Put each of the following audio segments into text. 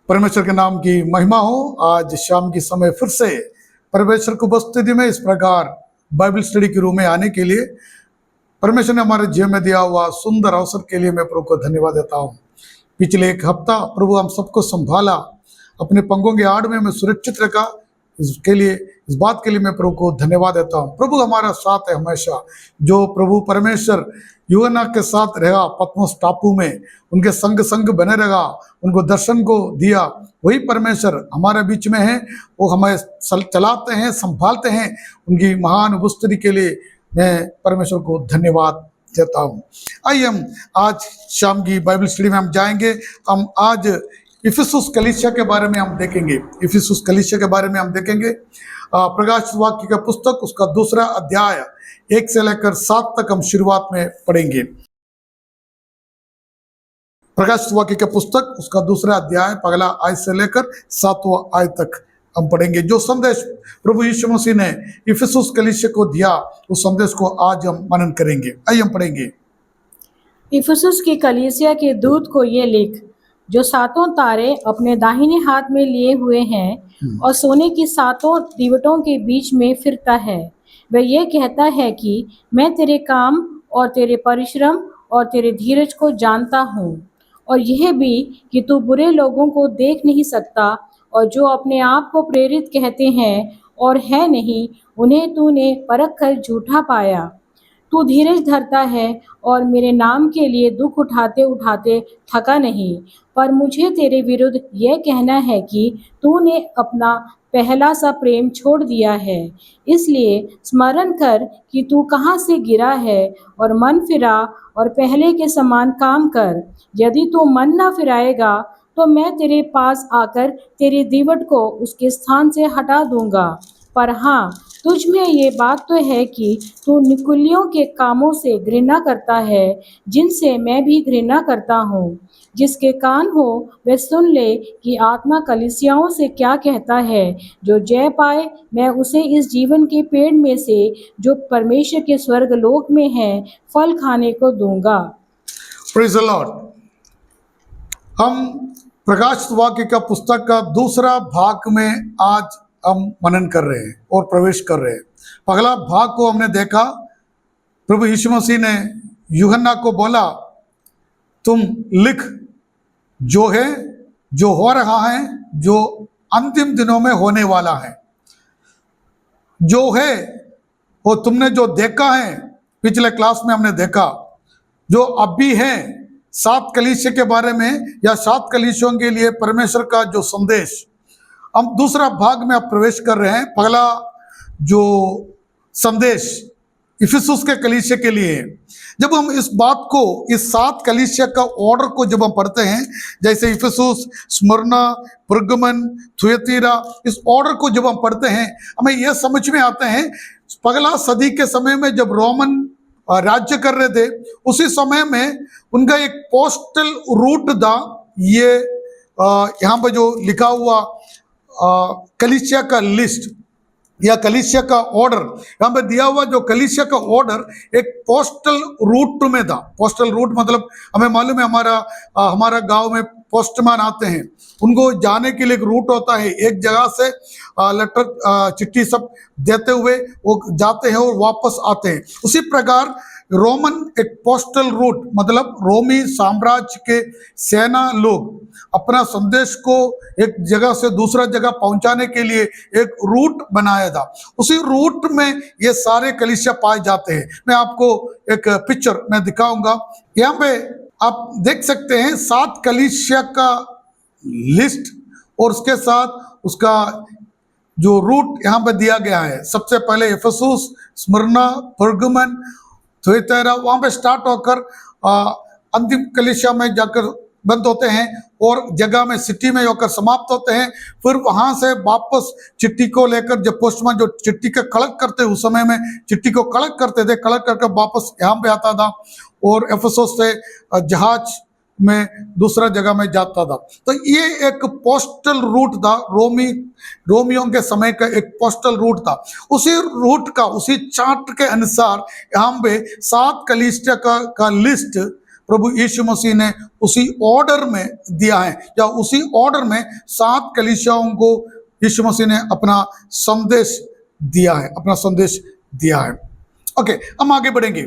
परमेश्वर के नाम की महिमा हो। आज शाम के समय फिर से परमेश्वर की उपस्थिति में इस प्रकार बाइबल स्टडी के रूम में आने के लिए परमेश्वर ने हमारे जीवन में दिया हुआ सुंदर अवसर के लिए मैं प्रभु को धन्यवाद देता हूँ। पिछले एक हफ्ता प्रभु हम सबको संभाला, अपने पंगों के आड़ में हमें सुरक्षित रखा। इसके लिए, इस बात के लिए मैं प्रभु को धन्यवाद देता हूँ। प्रभु हमारा साथ है हमेशा। जो प्रभु परमेश्वर यूहन्ना के साथ रहा पतमोस टापू में, उनके संग संग बने रहा, उनको दर्शन को दिया, वही परमेश्वर हमारे बीच में है। वो हमें चलाते हैं, संभालते हैं। उनकी महान उपस्थिति के लिए मैं परमेश्वर को धन्यवाद देता हूँ। आइए हम आज शाम की बाइबल स्टडी में हम जाएंगे। हम आज इफिसुस कलीसिया के बारे में हम देखेंगे। इफिसुस कलीसिया के बारे में हम देखेंगे। प्रकाश वाक्य का पुस्तक उसका 2 अध्याय 1 से लेकर 7 तक हम शुरुआत में पढ़ेंगे। प्रकाश वाक्य का पुस्तक उसका 2 अध्याय 1 आयत से लेकर 7वां आयत तक हम पढ़ेंगे। जो संदेश प्रभु यीशु मसीह ने इफिसुस कलीसिया को दिया, उस संदेश को आज हम मनन करेंगे। आइए हम पढ़ेंगे। इफिसुस की कलीसिया के दूत को ये लिख, जो 7 तारे अपने दाहिने हाथ में लिए हुए हैं और सोने की 7 दीवटों के बीच में फिरता है। वह ये कहता है कि मैं तेरे काम और तेरे परिश्रम और तेरे धीरज को जानता हूँ, और यह भी कि तू बुरे लोगों को देख नहीं सकता, और जो अपने आप को प्रेरित कहते हैं और है नहीं, उन्हें तूने परख कर झूठा पाया। तू धीरज धरता है और मेरे नाम के लिए दुख उठाते उठाते थका नहीं। पर मुझे तेरे विरुद्ध यह कहना है कि तूने अपना पहला सा प्रेम छोड़ दिया है। इसलिए स्मरण कर कि तू कहाँ से गिरा है, और मन फिरा और पहले के समान काम कर। यदि तू मन न फिराएगा तो मैं तेरे पास आकर तेरी दीवट को उसके स्थान से हटा दूंगा। पर हाँ, तुझ में ये बात तो है कि तू निकुलियों के कामों से घृणा करता है, जिनसे मैं भी घृणा करता हूँ। जिसके कान हो वह सुन ले कि आत्मा कलीसियाओं से क्या कहता है। जो जय पाए, मैं उसे इस जीवन के पेड़ में से जो परमेश्वर के स्वर्ग लोक में है फल खाने को दूंगा। Praise the Lord. हम प्रकाश वाक्य का पुस्तक का 2 भाग में आज हम मनन कर रहे हैं और प्रवेश कर रहे हैं। पहला भाग को हमने देखा, प्रभु यीशु मसीह ने यूहन्ना को बोला, तुम लिख जो है, जो हो रहा है, जो अंतिम दिनों में होने वाला है। जो है वो तुमने जो देखा है, पिछले क्लास में हमने देखा, जो अभी है 7 कलीसिया के बारे में या 7 कलीसियों के लिए परमेश्वर का जो संदेश, हम 2 भाग में अब प्रवेश कर रहे हैं। पहला जो संदेश इफिसुस के कलीसिया के लिए, जब हम इस बात को, इस 7 कलीसिया का ऑर्डर को जब हम पढ़ते हैं, जैसे इफिसुस, स्मुरना, पुर्गमन, थुएतीरा, इस ऑर्डर को जब हम पढ़ते हैं, हमें यह समझ में आता है, पहला सदी के समय में जब रोमन राज्य कर रहे थे, उसी समय में उनका एक पोस्टल रूट था। ये यहाँ पर जो लिखा हुआ कलीसिया का लिस्ट या कलीसिया का ऑर्डर यहाँ पे दिया हुआ, जो कलीसिया का ऑर्डर एक पोस्टल रूट में था। पोस्टल रूट मतलब हमें मालूम है, हमारा गांव में पोस्टमैन आते हैं, उनको जाने के लिए एक रूट होता है। एक जगह से लेटर, चिट्ठी सब देते हुए वो जाते हैं और वापस आते हैं। उसी प्रकार रोमन एक पोस्टल रूट मतलब रोमी साम्राज्य के सेना लोग अपना संदेश को एक जगह से दूसरा जगह पहुंचाने के लिए एक रूट बनाया था। उसी रूट में ये सारे कलीसिया पाए जाते हैं। मैं आपको एक पिक्चर में दिखाऊंगा। यहाँ पे आप देख सकते हैं 7 कलीसिया का लिस्ट और उसके साथ उसका जो रूट यहाँ पे दिया गया है। सबसे पहले इफिसुस, स्मुरना, पुर्गमन, थुएतीरा, वहाँ पे स्टार्ट होकर अंतिम कलीसिया में जाकर बंद होते हैं और जगह में सिटी में होकर समाप्त होते हैं। फिर वहाँ से वापस चिट्ठी को लेकर जब पोस्टमैन जो चिट्ठी का कलेक्ट करते, उस समय में चिट्ठी को कलेक्ट करते थे, कलेक्ट करके वापस यहाँ पे आता था और इफिसुस से जहाज में दूसरा जगह में जाता था। तो ये एक पोस्टल रूट था, रोमियों के समय का एक पोस्टल रूट था। उसी रूट का, उसी चार्ट के अनुसार यहाँ पे 7 कलीसिया का लिस्ट प्रभु यीशु मसीह ने उसी ऑर्डर में दिया है, या उसी ऑर्डर में 7 कलीसियाओं को यीशु मसीह ने अपना संदेश दिया है, अपना संदेश दिया है। ओके, हम आगे बढ़ेंगे।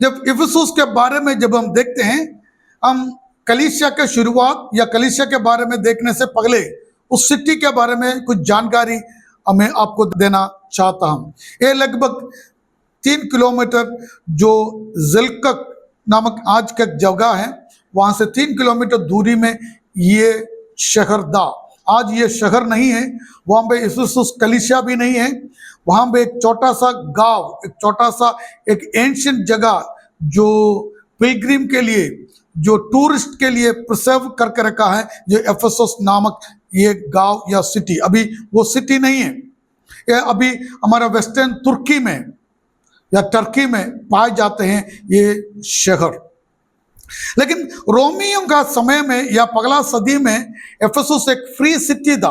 जब इफिसुस के बारे में जब हम देखते हैं, हम कलीसिया के शुरुआत या कलीसिया के बारे में देखने से पहले उस सिटी के बारे में कुछ जानकारी हमें आपको देना चाहता हूं। ये लगभग 3 किलोमीटर जो जिल्कक नामक आज का जगह है, वहां से 3 किलोमीटर दूरी में ये शहर था। आज ये शहर नहीं है, वहां पे इफिसुस कलीसिया भी नहीं है। वहां पे एक छोटा सा गांव, एक छोटा सा एक एंशिएंट जगह जो पिलग्रिम के लिए, जो टूरिस्ट के लिए प्रिजर्व करके रखा है, जो एफेसस नामक ये गांव या सिटी। अभी वो सिटी नहीं है, ये अभी हमारा वेस्टर्न तुर्की में या टर्की में पाए जाते हैं ये शहर। लेकिन रोमियों का समय में या पगला सदी में एफेसस एक फ्री सिटी था।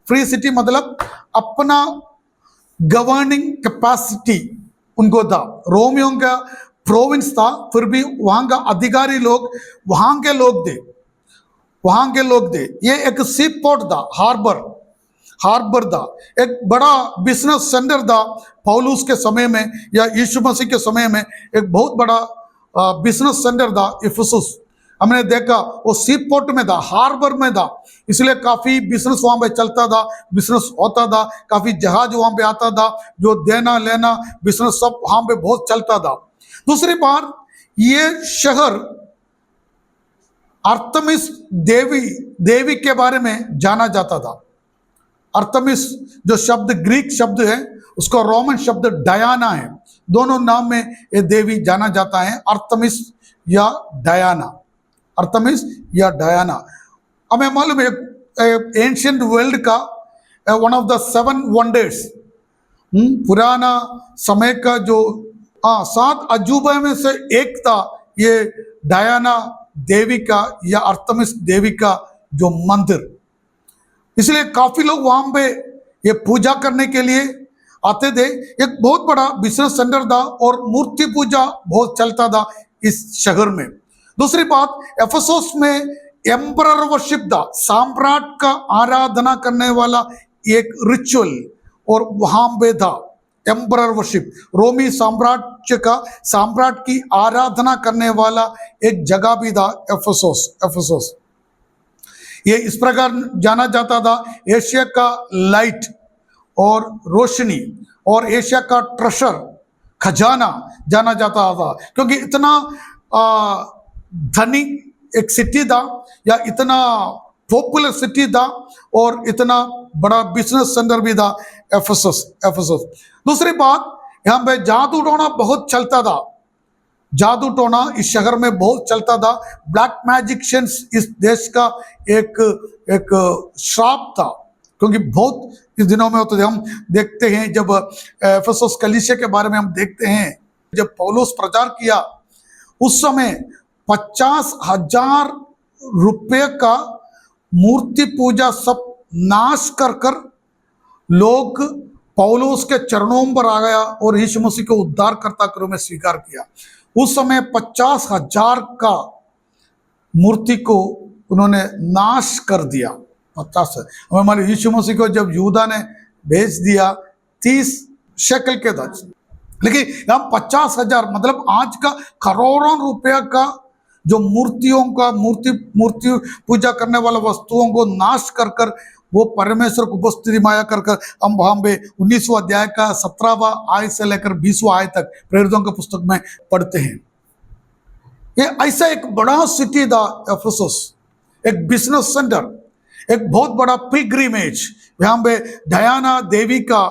फ्री सिटी मतलब अपना गवर्निंग कैपेसिटी उनको था। रोमियों का प्रोविंस था, फिर भी वहां का अधिकारी लोग वहां के लोग थे, वहां के लोग थे। ये एक सी पोर्ट था, हार्बर था, एक बड़ा बिजनेस सेंटर था। पौलुस के समय में या यीशु मसीह के समय में एक बहुत बड़ा बिजनेस सेंटर था इफिसुस। हमने देखा वो सी पोर्ट में था, हार्बर में था, इसलिए काफी बिजनेस वहां पे चलता था, बिजनेस होता था, काफी जहाज वहां पे आता था, जो देना लेना बिजनेस सब वहां पे बहुत चलता था। दूसरी बार ये शहर आर्तेमिस देवी के बारे में जाना जाता था। आर्तेमिस जो शब्द ग्रीक शब्द है, उसका रोमन शब्द डायना है। दोनों नाम में ये देवी जाना जाता है, आर्तेमिस या डायना, आर्तेमिस या डायना। हमें मालूम है एंशिएंट वर्ल्ड का वन ऑफ द 7 वंडर्स, पुराना समय का जो 7 अजूबे में से एक था ये डायना देवी का या आर्तेमिस देवी का जो मंदिर। इसलिए काफी लोग वहां पे ये पूजा करने के लिए आते थे। एक बहुत बड़ा बिजनेस सेंटर था और मूर्ति पूजा बहुत चलता था इस शहर में। दूसरी बात, एफेसस में एम्परर वर्शिप था, सम्राट का आराधना करने वाला एक रिचुअल और वहां पे था एम्परर वर्शिप। रोमी साम्राज्य का सम्राट की आराधना करने वाला एक जगह भी था एफेसस। ये इस प्रकार जाना जाता था, एशिया का लाइट और रोशनी और एशिया का ट्रेशर, खजाना जाना जाता था, क्योंकि इतना धनी एक सिटी था या इतना पॉपुलर सिटी था और इतना बड़ा बिजनेस सेंटर भी था एफेसस। दूसरी बात, यहाँ पे जादू टोना बहुत चलता था। जादू टोना इस शहर में बहुत चलता था। ब्लैक मैजिशियंस इस देश का एक श्राप था, क्योंकि बहुत इस दिनों में होते थे। हम देखते हैं जब एफेसस कलीसिया के बारे में हम देखते हैं, जब पौलुस प्रचार किया उस समय 50,000 रुपये का मूर्ति पूजा सब नाश कर लोग पौलुस के चरणों पर आ गया और यीशु मसीह को उद्धारकर्ता के रूप में स्वीकार किया। उस समय 50,000 का मूर्ति को उन्होंने नाश कर दिया। 50 हमारे यीशु मसीह को जब यूदा ने भेज दिया 30 शेकल के था, लेकिन हम 50,000 मतलब आज का करोड़ों रुपया का जो मूर्तियों का मूर्ति पूजा करने वाला वस्तुओं को नाश कर वो परमेश्वर को उपस्थिति माया कर हम वहां पे 19वां अध्याय का 17वां आयत से लेकर 20वां आयत तक प्रेरितों के पुस्तक में पढ़ते हैं। ये ऐसा एक बड़ा सिटी था एफेसस, एक बिजनेस सेंटर, एक बहुत बड़ा पिलग्रिमेज। यहाँ पे डायना देवी का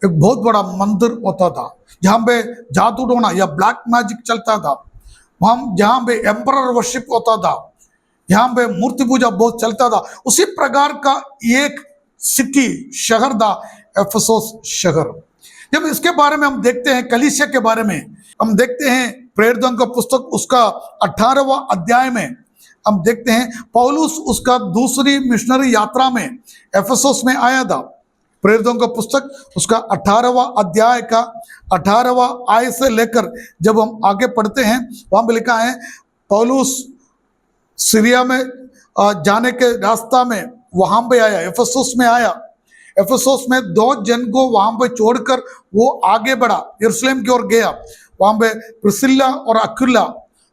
एक बहुत बड़ा मंदिर होता था, जहाँ पे जादू टोना या ब्लैक मैजिक चलता था, वहां जहाँ पे एम्परर वर्शिप होता था, यहाँ पे मूर्ति पूजा बहुत चलता था। उसी प्रकार का एक सिटी शहर था एफेसस शहर। जब इसके बारे में हम देखते हैं, कलीसिया के बारे में हम देखते हैं, प्रेरितों का पुस्तक उसका 18वां अध्याय में हम देखते हैं पौलुस उसका दूसरी मिशनरी यात्रा में एफेसस में आया था। प्रेरितों का पुस्तक उसका 18वां अध्याय का 18वां आयत से लेकर जब हम आगे पढ़ते हैं, वहां पे लिखा है पौलुस सीरिया में जाने के रास्ता में वहां पे आया, एफेसुस में आया। एफेसुस में 2 जन को वहां पे छोड़कर वो आगे बढ़ा, यरूशलेम की ओर गया। वहां पे प्रिसिल्ला और अक्विला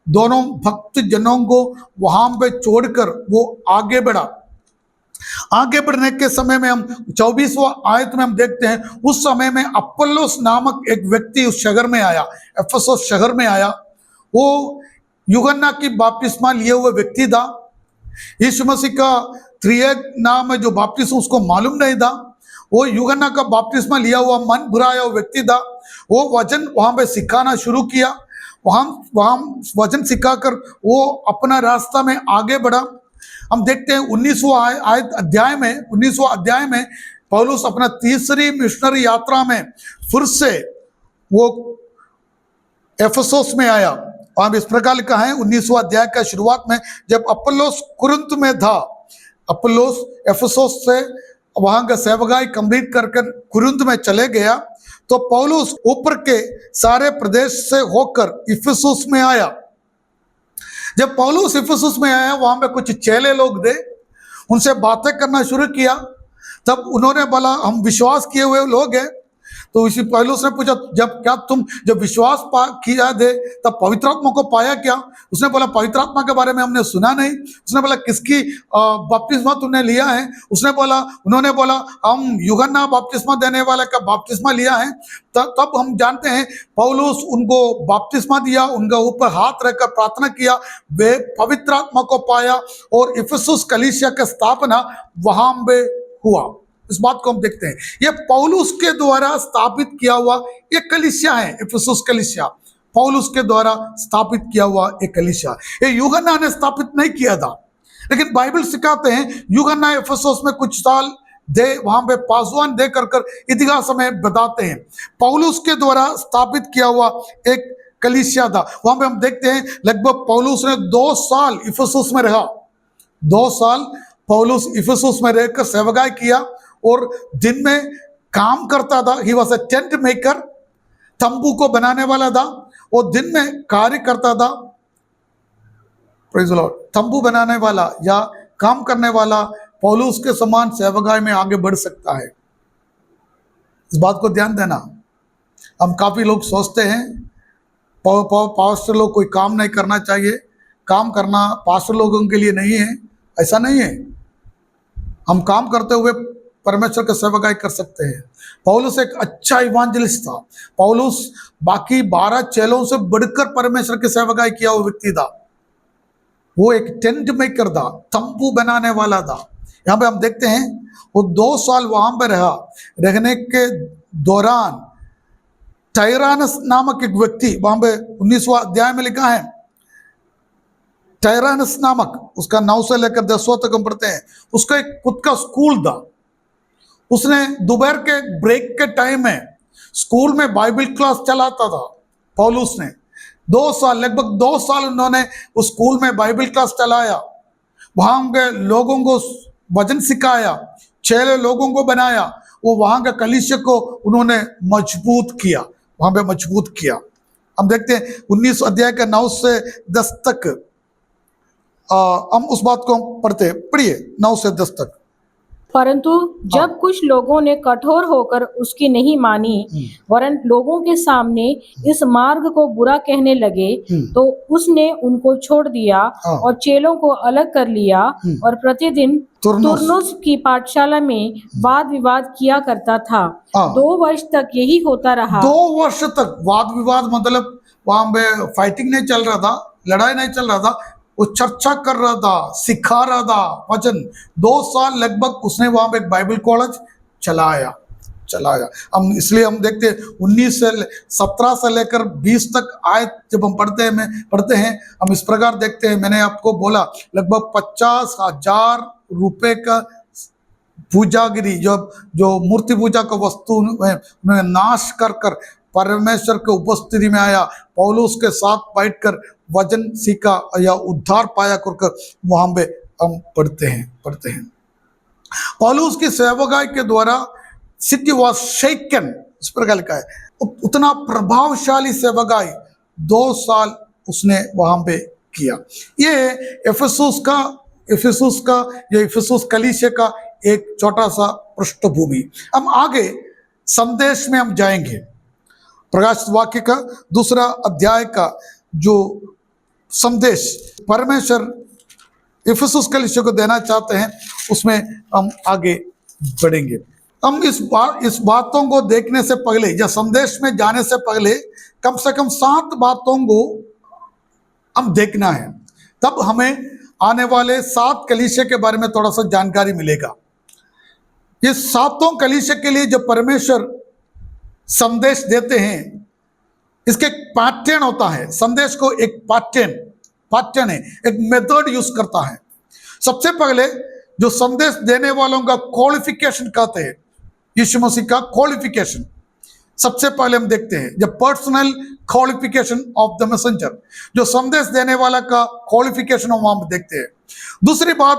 दोनों भक्त जनों को वहां पे छोड़कर वो आगे बढ़ा। आगे बढ़ने के समय में हम 24वां आयत में हम देखते हैं, उस समय में अपोल्लोस नामक एक व्यक्ति उस शहर में आया, एफेसुस शहर में आया। वो यूहन्ना की बपतिस्मा लिए हुए व्यक्ति था। यीशु मसीह का त्रिएक नाम है जो बपतिस्मा उसको मालूम नहीं था। वो यूहन्ना का बपतिस्मा लिया हुआ मन भराया हुआ व्यक्ति था। वो वचन वहां पे सिखाना शुरू किया। वहां वहां वचन सिखाकर वो अपना रास्ता में आगे बढ़ा। हम देखते हैं 19वां अध्याय में पौलुस अपना तीसरी मिशनरी यात्रा में फिर से वो एफेसुस में आया। वहां इस प्रकार लिखा है 19वां अध्याय का शुरुआत में, जब अपोल्लोस कुरिन्थ में था, अपोल्लोस एफेसुस से वहां का सेवकाई कंप्लीट कर कुरिन्थ में चले गया, तो पौलुस ऊपर के सारे प्रदेश से होकर इफिसुस में आया। जब पौलुस इफिसुस में आया, वहां पे कुछ चेले लोग थे, उनसे बातें करना शुरू किया। तब उन्होंने बोला हम विश्वास किए हुए लोग हैं। तो इसी पौलुस ने पूछा, जब विश्वास किया दे तब पवित्र आत्मा को पाया क्या? उसने बोला पवित्र आत्मा के बारे में हमने सुना नहीं। उसने बोला किसकी बपतिस्मा तुमने लिया है? उन्होंने बोला हम यूहन्ना बपतिस्मा देने वाले का बपतिस्मा लिया है। तब हम जानते हैं पौलुस उनको बपतिस्मा दिया, उनका ऊपर हाथ रखकर प्रार्थना किया, वे पवित्र आत्मा को पाया और इफिसुस कलीसिया का स्थापना वहां पे हुआ। इस बात को हम देखते हैं, यह पौलुस के द्वारा स्थापित किया हुआ एक कलीसिया है। इफिसुस कलीसिया पौलुस के द्वारा स्थापित किया हुआ एक कलीसिया। ये यूहन्ना ने स्थापित नहीं किया था, लेकिन बाइबल सिखाते हैं यूहन्ना इफिसुस में कुछ साल दे, वहां पे पासवान दे कर इतिहास में बताते हैं। पौलुस के द्वारा स्थापित किया हुआ एक कलीसिया था। वहां पे हम देखते हैं लगभग पौलुस ने 2 साल इफिसुस में रहा। 2 साल पौलुस इफिसुस में रहकर सेवकाई किया और दिन में काम करता था। He was a tent maker, तंबू को बनाने वाला था। और दिन में कार्य करता था। Praise the Lord. तंबू बनाने वाला या काम करने वाला पौलुस के समान सेवकाई में आगे बढ़ सकता है। इस बात को ध्यान देना। हम काफी लोग सोचते हैं पास्टर लोग कोई काम नहीं करना चाहिए, काम करना पास्टर लोगों के लिए नहीं है। ऐसा नहीं है। हम काम करते हुए परमेश्वर का सेवकाई कर सकते हैं। पौलुस एक अच्छा इवांजलिस्ट था। पौलुस बाकी 12 चेलों से बढ़कर परमेश्वर की सेवकाई किया हुआ व्यक्ति था। वो एक टेंट मेकर था, तंबू बनाने वाला था। यहाँ पे हम देखते हैं वो 2 साल वहां पे रहा। रहने के दौरान टायरानस नामक एक व्यक्ति, वहां पे 19वां अध्याय में लिखा है, टायरानस नामक, उसका 9 से लेकर 10वां तक हम पढ़ते हैं। उसका एक खुद का स्कूल था। उसने दोपहर के ब्रेक के टाइम में स्कूल में बाइबल क्लास चलाता था। पौलुस ने 2 साल, लगभग 2 साल उन्होंने उस स्कूल में बाइबल क्लास चलाया। वहां के लोगों को वचन सिखाया, 6 लोगों को बनाया। वो वहां के कलीसिया को उन्होंने मजबूत किया, वहां पे मजबूत किया। हम देखते हैं 19 अध्याय का 9 से 10 तक हम उस बात को पढ़ते हैं। पढ़िए 9 से 10 तक। परंतु जब कुछ लोगों ने कठोर होकर उसकी नहीं मानी, वरन लोगों के सामने इस मार्ग को बुरा कहने लगे, तो उसने उनको छोड़ दिया और चेलों को अलग कर लिया और प्रतिदिन तुरनुस की पाठशाला में वाद विवाद किया करता था। 2 वर्ष तक यही होता रहा। 2 वर्ष तक वाद विवाद, मतलब वहां पे फाइटिंग नहीं चल रहा था, लड़ाई नहीं चल रहा था, वो चर्चा कर रहा था, सिखा रहा था वचन। 2 साल लगभग उसने वहां पे एक बाइबल कॉलेज चलाया। हम इसलिए हम देखते हैं 17 से लेकर 20 तक आयत जब हम पढ़ते हैं हम इस प्रकार देखते हैं। मैंने आपको बोला लगभग 50,000 रुपए का पूजागिरी, जो मूर्ति पूजा का वस्तु उन्होंने नाश कर परमेश्वर के उपस्थिति में आया। पौलुस के साथ बैठकर वचन सीखा या उद्धार पाया कर वहां पे हम पढ़ते हैं। पौलुस की सेवकाई के द्वारा सिटी वॉज शेकन, इस प्रकार लिखा है। उतना प्रभावशाली सेवकाई 2 साल उसने वहां पे किया। ये इफिसुस का या इफिसुस कलीसिया का एक छोटा सा पृष्ठभूमि। हम आगे संदेश में हम जाएंगे। प्रकाशित वाक्य का 2 अध्याय का जो संदेश परमेश्वर इफिसुस कलीसिया को देना चाहते हैं उसमें हम आगे बढ़ेंगे। हम इस बातों को देखने से पहले या संदेश में जाने से पहले कम से कम 7 बातों को हम देखना है, तब हमें आने वाले 7 कलीसिया के बारे में थोड़ा सा जानकारी मिलेगा। ये 7 कलीसिया के लिए जो परमेश्वर संदेश देते हैं इसके एक पैटर्न होता है। संदेश को एक पैटर्न है, एक मेथड यूज करता है। सबसे पहले जो संदेश देने वालों का क्वालिफिकेशन कहते हैं, यीशु मसीह का क्वालिफिकेशन सबसे पहले हम देखते हैं। जब personal qualification of the messenger, जो संदेश देने वाला का क्वालिफिकेशन हम वहां पर देखते हैं। दूसरी बात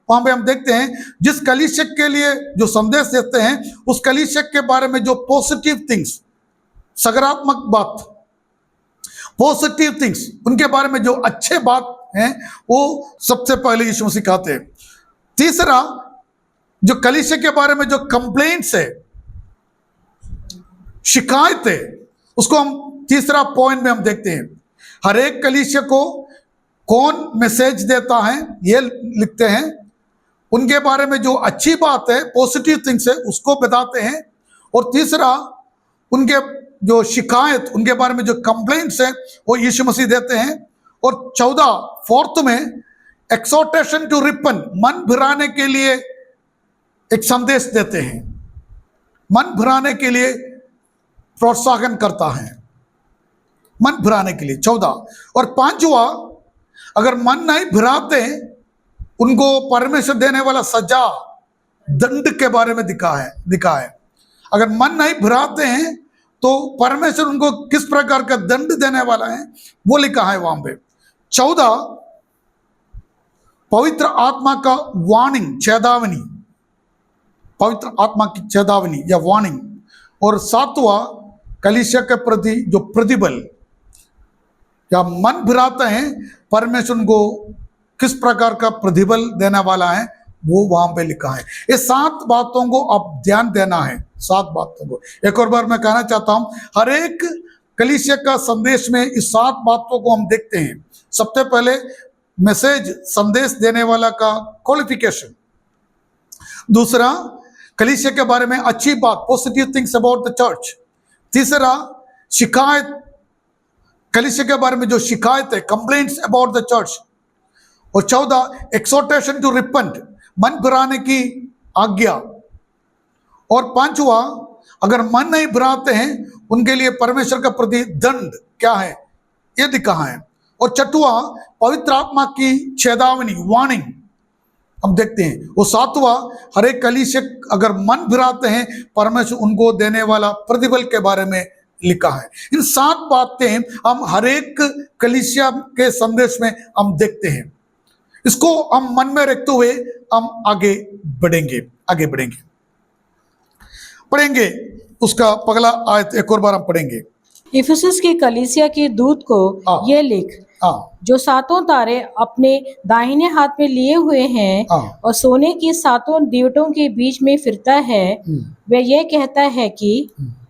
वहां पे हम देखते हैं जिस कलीसिया के लिए जो संदेश देते हैं उस कलीसिया के बारे में जो पॉजिटिव थिंग्स, सकारात्मक बात, पॉजिटिव थिंग्स, उनके बारे में जो अच्छे बात हैं वो सबसे पहले यीशु मसीह कहते हैं। तीसरा, जो कलीसिया के बारे में जो कंप्लेंट्स है, शिकायत है, उसको हम तीसरा पॉइंट में हम देखते हैं। हर एक कलीसिया को कौन मैसेज देता है ये लिखते हैं, उनके बारे में जो अच्छी बात है, पॉजिटिव थिंग्स है, उसको बताते हैं। और तीसरा, उनके जो शिकायत, उनके बारे में जो कंप्लेंट्स है वो यीशु मसीह देते हैं। और 4 में एक्सोर्टेशन टू रिपन, मन भराने के लिए एक संदेश देते हैं, मन भराने के लिए प्रोत्साहन करता है, मन भराने के लिए 14। और 5वां, अगर मन नहीं भराते उनको परमेश्वर देने वाला सजा, दंड के बारे में दिखा है। अगर मन नहीं भराते हैं तो परमेश्वर उनको किस प्रकार का दंड देने वाला है वो लिखा है वहां पे। 14, पवित्र आत्मा का वार्निंग, चेतावनी, पवित्र आत्मा की चेतावनी या वार्निंग। और 7वां, कलीसिया के प्रति जो प्रतिबल या मन भराते हैं, परमेश्वर उनको किस प्रकार का प्रतिबल देने वाला है वो वहां पे लिखा है। ये 7 बातों को आप ध्यान देना है, 7 बातों को। एक और बार मैं कहना चाहता हूं, हर एक कलीसिया का संदेश में इस 7 बातों को हम देखते हैं। सबसे पहले मैसेज, संदेश देने वाला का क्वालिफिकेशन। दूसरा, कलीसिया के बारे में अच्छी बात, positive things about the church. तीसरा, शिकायत, कलीसिया के बारे में जो शिकायत है, कंप्लेंट्स अबाउट द चर्च। और 14, एक्सोर्टेशन टू रिपेंट, मन भराने की आज्ञा। और 5वां, अगर मन नहीं भराते हैं उनके लिए परमेश्वर का प्रति दंड क्या है ये दिखा है। और 6वां, पवित्र आत्मा की चेतावनी, वार्निंग हम देखते हैं। वो 7वां, हर एक कलीसिया अगर मन भराते हैं परमेश्वर उनको देने वाला प्रतिफल के बारे में लिखा है। इन 7 बातें हम हर एक कलीसिया के संदेश में हम देखते हैं। इसको हम मन में रखते हुए हम आगे बढ़ेंगे। पढ़ेंगे उसका पगला आयत एक और बार हम पढ़ेंगे। इफिसुस की कलीसिया के दूत को ये लिख, जो 7 तारे अपने दाहिने हाथ में लिए हुए हैं और सोने की 7 दीवटों के बीच में फिरता है, वह ये कहता है कि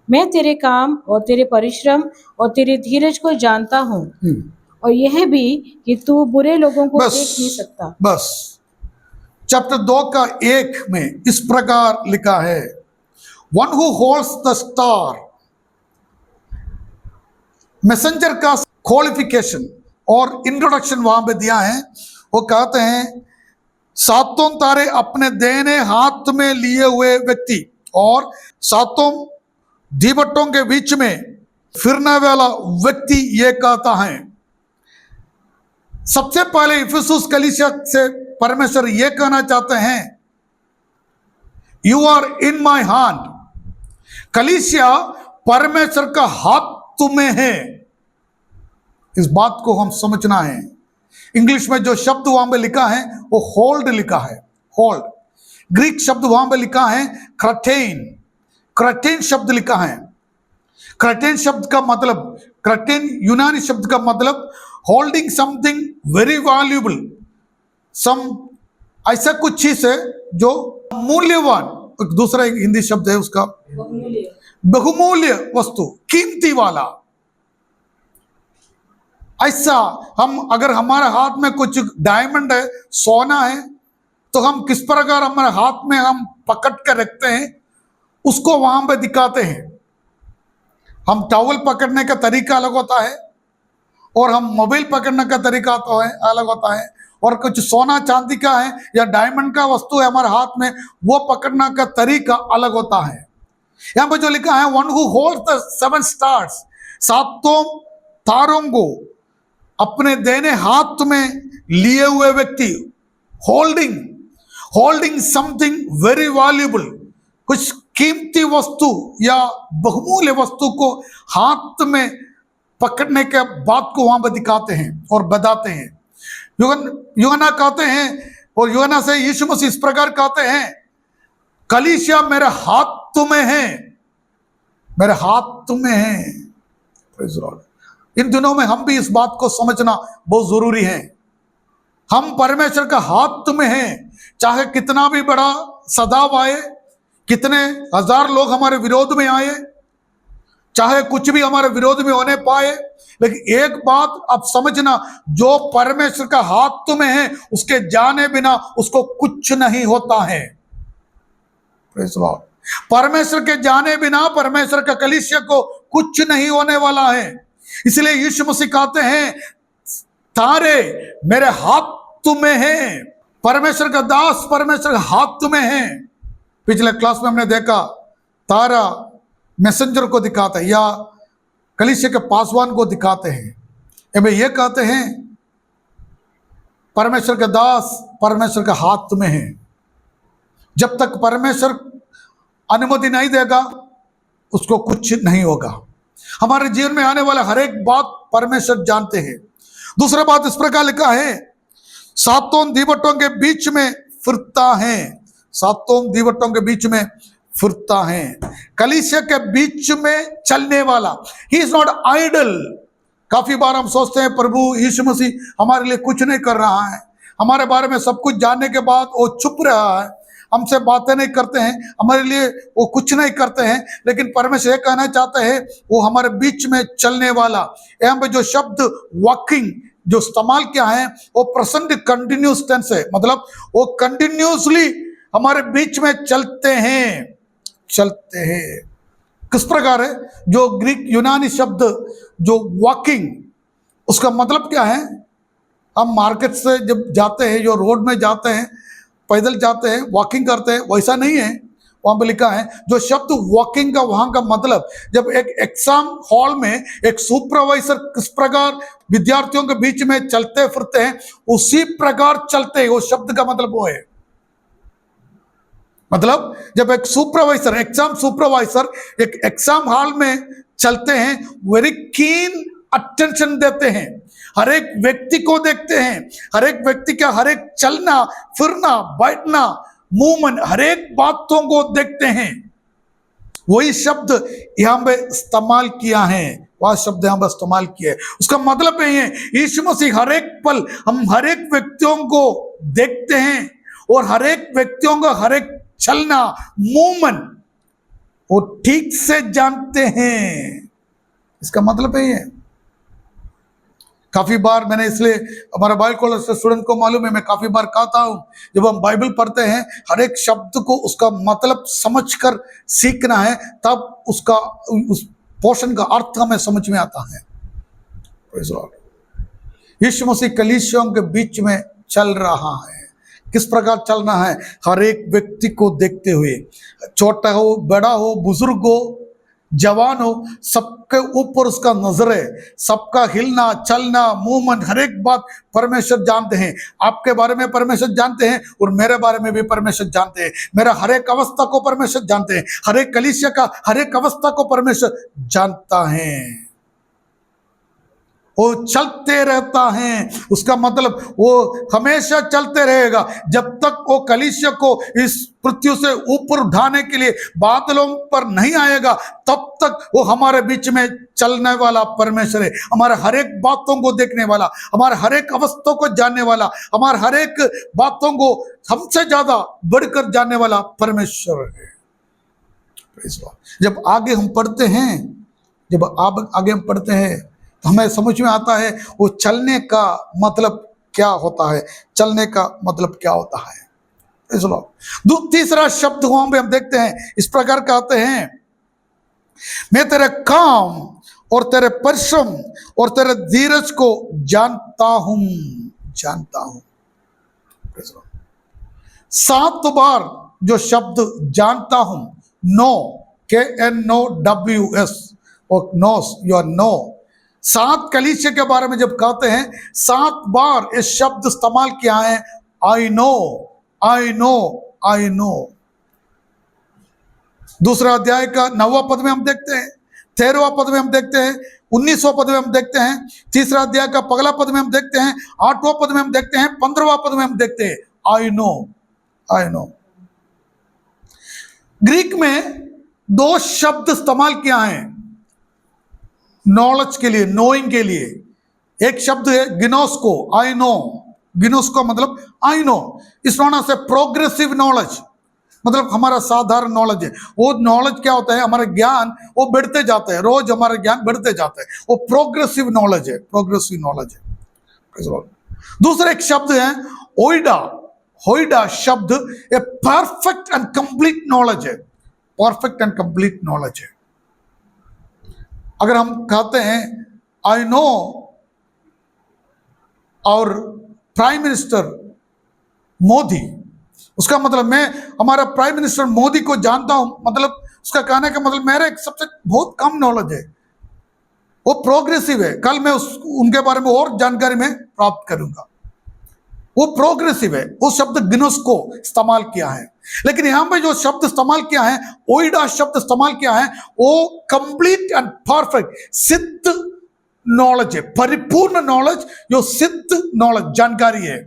मैं तेरे काम और तेरे परिश्रम और तेरे धीरज को जानता हूँ, और यह भी कि तू बुरे लोगों को देख नहीं सकता। बस चैप्टर 2 का 1 में इस प्रकार लिखा है, one who holds the star. Messenger का क्वालिफिकेशन और इंट्रोडक्शन वहां पे दिया है। वो कहते हैं 7 तारे अपने दाहिने हाथ में लिए हुए व्यक्ति और 7 दीवटों के बीच में फिरने वाला व्यक्ति ये कहता है। सबसे पहले इफिसुस कलीसिया से परमेश्वर ये कहना चाहते हैं, you are in my hand. कलीसिया परमेश्वर का हाथ तुम्हें है। इस बात को हम समझना है। इंग्लिश में जो शब्द वहां पे लिखा है वो होल्ड लिखा है, होल्ड। ग्रीक शब्द वहां पे लिखा है क्रटेन, क्रटेन शब्द लिखा है। क्रटेन शब्द का मतलब, क्रटेन यूनानी शब्द का मतलब होल्डिंग समथिंग वेरी वैल्यूबल, सम ऐसा कुछ चीज है जो मूल्यवान, एक दूसरा एक हिंदी शब्द है उसका बहुमूल्य वस्तु, कीमती वाला। ऐसा हम अगर हमारे हाथ में कुछ डायमंड है, सोना है, तो हम किस प्रकार हमारे हाथ में हम पकड़ कर रखते हैं, उसको वहां पे दिखाते हैं। हम टॉवल पकड़ने का तरीका अलग होता है और हम मोबाइल पकड़ने का तरीका तो है अलग होता है, और कुछ सोना चांदी का है या डायमंड का वस्तु है हमारे हाथ में, वो पकड़ने का तरीका अलग होता है। यहां पर जो लिखा है, one who holds the 7 stars, सातों तारों को अपने देने हाथ में लिए हुए व्यक्ति, होल्डिंग समथिंग वेरी वैल्यूबल, कुछ कीमती वस्तु या बहुमूल्य वस्तु को हाथ में पकड़ने के बात को वहां पर दिखाते हैं और बताते हैं। यूहन्ना कहते हैं, और यूहन्ना से यीशु मसीह इस प्रकार कहते हैं, कलीसिया मेरे हाथ में है, मेरे हाथ में है। Praise the Lord. इन दिनों में हम भी इस बात को समझना बहुत जरूरी है। हम परमेश्वर का हाथ में हैं, चाहे कितना भी बड़ा सदाव आए, कितने हजार लोग हमारे विरोध में आए, चाहे कुछ भी हमारे विरोध में होने पाए, लेकिन एक बात आप समझना, जो परमेश्वर का हाथ में है उसके जाने बिना उसको कुछ नहीं होता है। Praise the Lord. परमेश्वर के जाने बिना परमेश्वर का कलीसिया को कुछ नहीं होने वाला है। इसलिए यीशु मसीह कहते हैं, तारे मेरे हाथ में हैं। परमेश्वर का दास परमेश्वर के हाथ में है। पिछले क्लास में हमने देखा, तारा मैसेंजर को दिखाता है या कलीसिया के पासवान को दिखाते हैं। अब ये कहते हैं, परमेश्वर का दास परमेश्वर का हाथ में है। जब तक परमेश्वर अनुमति नहीं देगा उसको कुछ नहीं होगा। हमारे जीवन में आने वाला हर एक बात परमेश्वर जानते हैं। दूसरा बात इस प्रकार लिखा है, सातों दीवटों के बीच में फिरता है, सातों दीवटों के बीच में फिरता है, कलीसिया के बीच में चलने वाला। He is not idle. काफी बार हम सोचते हैं प्रभु यीशु मसीह हमारे लिए कुछ नहीं कर रहा है, हमारे बारे में सब कुछ जानने के बाद वो चुप रहा है, हमसे बातें नहीं करते हैं, हमारे लिए वो कुछ नहीं करते हैं। लेकिन परमेश्वर ये कहना चाहते हैं, वो हमारे बीच में चलने वाला। यहाँ पे जो शब्द वॉकिंग जो इस्तेमाल किया है वो प्रेजेंट कंटिन्यूस टेंस है, मतलब वो कंटिन्यूसली हमारे बीच में चलते हैं। किस प्रकार है? जो ग्रीक यूनानी शब्द जो वॉकिंग, उसका मतलब क्या है? हम मार्केट से जब जाते हैं, जो रोड में जाते हैं, पैदल जाते हैं, वॉकिंग करते हैं, वैसा नहीं है। वहां पे लिखा है जो शब्द वॉकिंग का, वहां का मतलब, जब एक एग्जाम हॉल में एक सुपरवाइजर किस प्रकार विद्यार्थियों के बीच में चलते फिरते हैं, उसी प्रकार चलते हैं, वो शब्द का मतलब वो है। मतलब जब एक सुपरवाइजर, एग्जाम सुपरवाइजर एक एग्जाम हॉल में चलते हैं, वेरी कीन अटेंशन देते हैं, हर एक व्यक्ति को देखते हैं, हर एक व्यक्ति का हर एक चलना फिरना बैठना मूवमेंट, हर एक बातों को देखते हैं। वही शब्द यहां पे इस्तेमाल किया है, वह शब्द यहां पर इस्तेमाल किया है। उसका मतलब यही है, यीशु मसीह हर एक पल हम हर एक व्यक्तियों को देखते हैं और हर एक व्यक्तियों का हर एक चलना मूवमेंट वो ठीक से जानते हैं। इसका मतलब यही है। काफी बार मैंने, इसलिए हमारा बाइबल कॉलेज से स्टूडेंट को मालूम है, मैं काफी बार कहता हूं, जब हम बाइबल पढ़ते हैं हर एक शब्द को उसका मतलब समझकर सीखना है, तब उसका उस पोर्शन का अर्थ हमें समझ में आता है। Praise the Lord. Yeshu Masih कलीसियों के बीच में चल रहा है। किस प्रकार चलना है? हर एक व्यक्ति को देखते हुए, छोटा हो बड़ा हो बुजुर्ग हो जवान हो, सबके ऊपर उसका नजर है। सबका हिलना चलना मूवमेंट, हर एक बात परमेश्वर जानते हैं। आपके बारे में परमेश्वर जानते हैं और मेरे बारे में भी परमेश्वर जानते हैं। मेरा हर एक अवस्था को परमेश्वर जानते हैं, हर एक कलीसिया का हर एक अवस्था को परमेश्वर जानता है। वो चलते रहता है। उसका मतलब वो हमेशा चलते रहेगा जब तक वो कलीसिया को इस पृथ्वी से ऊपर उठाने के लिए बादलों पर नहीं आएगा, तब तक वो हमारे बीच में चलने वाला परमेश्वर है। हमारे हर एक बातों को देखने वाला, हमारे हर एक अवस्था को जानने वाला, हमारे हर एक बातों को हमसे ज्यादा बढ़कर जानने वाला परमेश्वर है। जब आगे हम पढ़ते हैं, जब आगे हम पढ़ते हैं तो हमें समझ में आता है वो चलने का मतलब क्या होता है, चलने का मतलब क्या होता है। तीसरा शब्द वहां पे हम देखते हैं इस प्रकार का आते हैं, मैं तेरे काम और तेरे परिश्रम और तेरे धीरज को जानता हूं, जानता हूं। 7 बार जो शब्द जानता हूं, नो, KNOWS, और नोस, योर नो, 7 कलीसिया के बारे में जब कहते हैं 7 बार इस शब्द इस्तेमाल किया है, I know, I know, I know. दूसरा अध्याय का 9वां पद में हम देखते हैं, 13वां पद में हम देखते हैं, 19वां पद में हम देखते हैं, तीसरा अध्याय का पगला पद में हम देखते हैं, 8वां पद में हम देखते हैं, 15वां पद में हम देखते हैं, I know, I know. Greek में 2 शब्द इस्तेमाल किया है नॉलेज के लिए, नोइंग के लिए। एक शब्द है गिनोस्को, आई नो, गिनोस्को मतलब आई नो। इस नॉना से प्रोग्रेसिव नॉलेज, मतलब हमारा साधारण नॉलेज है। वो नॉलेज क्या होता है, हमारा ज्ञान वो बढ़ते जाता है, रोज हमारा ज्ञान बढ़ते जाता है, वो प्रोग्रेसिव नॉलेज है, प्रोग्रेसिव नॉलेज है। दूसरा एक शब्द है ओइडा, होइडा शब्द a perfect and complete knowledge है, परफेक्ट एंड कंप्लीट नॉलेज है। अगर हम कहते हैं आई नो और प्राइम मिनिस्टर मोदी, उसका मतलब मैं हमारा प्राइम मिनिस्टर मोदी को जानता हूं, मतलब उसका कहने का मतलब मेरे सबसे बहुत कम नॉलेज है, वो प्रोग्रेसिव है, कल मैं उनके बारे में और जानकारी में प्राप्त करूंगा, वो प्रोग्रेसिव है। वो शब्द गिनोस को इस्तेमाल किया है। लेकिन यहां पे जो शब्द इस्तेमाल किया है, ओइडा शब्द इस्तेमाल किया है, वो कंप्लीट एंड परफेक्ट सिद्ध नॉलेज है, परिपूर्ण नॉलेज, जो सिद्ध नॉलेज जानकारी है।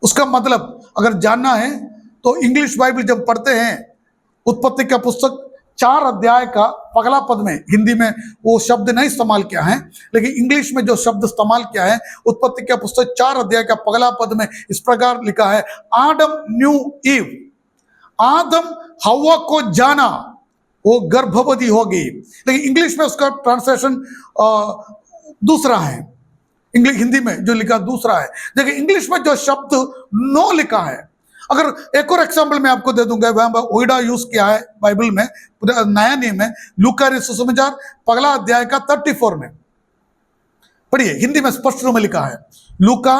उसका मतलब अगर जानना है तो इंग्लिश बाइबल जब पढ़ते हैं, उत्पत्ति का पुस्तक 4 अध्याय का पगला पद में, हिंदी में वो शब्द नहीं इस्तेमाल किया है, लेकिन इंग्लिश में जो शब्द इस्तेमाल किया है, उत्पत्ति का पुस्तक 4 अध्याय का पगला पद में इस प्रकार लिखा है, आदम न्यू ईव, आदम हवा को जाना, वो गर्भवती हो गई। लेकिन इंग्लिश में उसका ट्रांसलेशन दूसरा है, इंग्लिश हिंदी में जो लिखा दूसरा है। देखिए इंग्लिश में जो शब्द नो लिखा है, अगर एक और एग्जाम्पल मैं आपको दे दूंगा, वहां ओइडा यूज किया है बाइबल में, नया नियम है, लूका सुसमाचार पगला अध्याय का 34 में पढ़िए, हिंदी में स्पष्ट रूप में लिखा है, लूका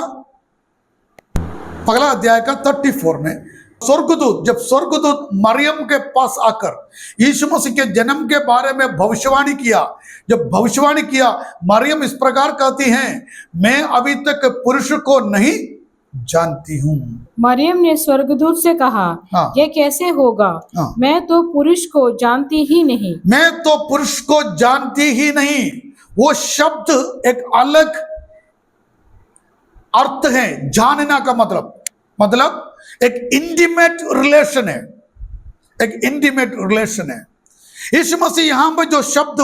पगला अध्याय का 34 में, स्वर्गदूत, जब स्वर्गदूत मरियम के पास आकर यीशु मसीह के जन्म के बारे में भविष्यवाणी किया, जब भविष्यवाणी किया, मरियम इस प्रकार कहती हैं, मैं अभी तक पुरुष को नहीं जानती हूं। मरियम ने स्वर्गदूत से कहा, हाँ। ये कैसे होगा? हाँ। मैं तो पुरुष को जानती ही नहीं। मैं तो पुरुष को जानती ही नहीं, वो शब्द एक अलग अर्थ है। जानना का मतलब एक इंटीमेट रिलेशन है, एक इंटीमेट रिलेशन है। यीशु मसीह यहां पर जो शब्द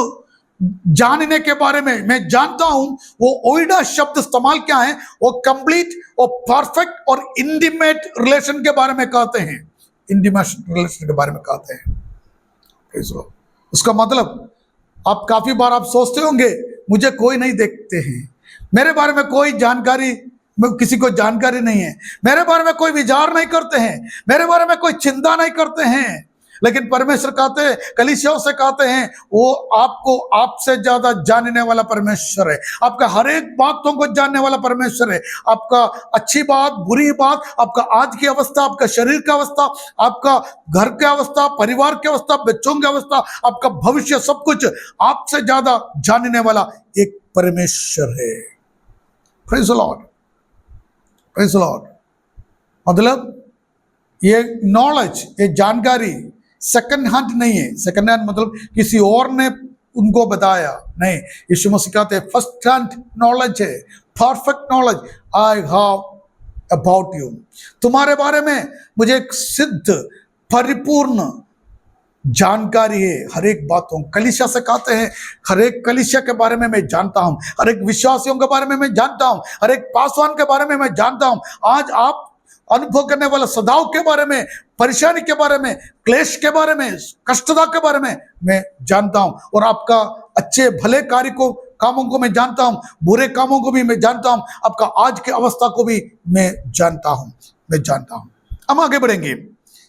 जानने के बारे में मैं जानता हूं, वो ओइडा शब्द इस्तेमाल क्या है, वो कंप्लीट और परफेक्ट और इंटीमेट रिलेशन के बारे में कहते हैं, इंटीमेट रिलेशन के बारे में कहते हैं। उसका मतलब आप काफी बार आप सोचते होंगे, मुझे कोई नहीं देखते हैं, मेरे बारे में कोई जानकारी, किसी को जानकारी नहीं है, मेरे बारे में कोई विचार नहीं करते हैं, मेरे बारे में कोई चिंता नहीं करते हैं। लेकिन परमेश्वर कहते हैं, कलीसियाओं से कहते हैं, वो आपको आपसे ज्यादा जानने वाला परमेश्वर है, आपका हर एक बातों को जानने वाला परमेश्वर है, आपका अच्छी बात, बुरी बात, आपका आज की अवस्था, आपका शरीर की अवस्था, आपका घर की अवस्था, परिवार की अवस्था, बच्चों की अवस्था, आपका भविष्य, सब कुछ आपसे ज्यादा जानने वाला एक परमेश्वर है। Praise the Lord, praise the Lord. मतलब ये नॉलेज, ये जानकारी सेकंड हैंड नहीं है। सेकंड हैंड मतलब किसी और ने उनको बताया, नहीं, यीशु मसीह कहते हैं फर्स्ट हैंड नॉलेज है, perfect knowledge I have about you, तुम्हारे बारे में मुझे एक सिद्ध परिपूर्ण जानकारी है हर एक बातों। कलीसिया से कहते हैं हर एक कलीसिया के बारे में मैं जानता हूं, हर एक विश्वासियों के बारे में मैं जानता हूं, हर एक पासवान के बारे में मैं जानता हूं। आज आप अनुभव करने वाला सदाव के बारे में, परेशानी के बारे में, क्लेश के बारे में, कष्टता के बारे में मैं जानता हूं, और आपका अच्छे भले कार्य को कामों को मैं जानता हूं, बुरे कामों को भी मैं जानता हूं, आपका आज की अवस्था को भी मैं जानता हूं। हम आगे बढ़ेंगे।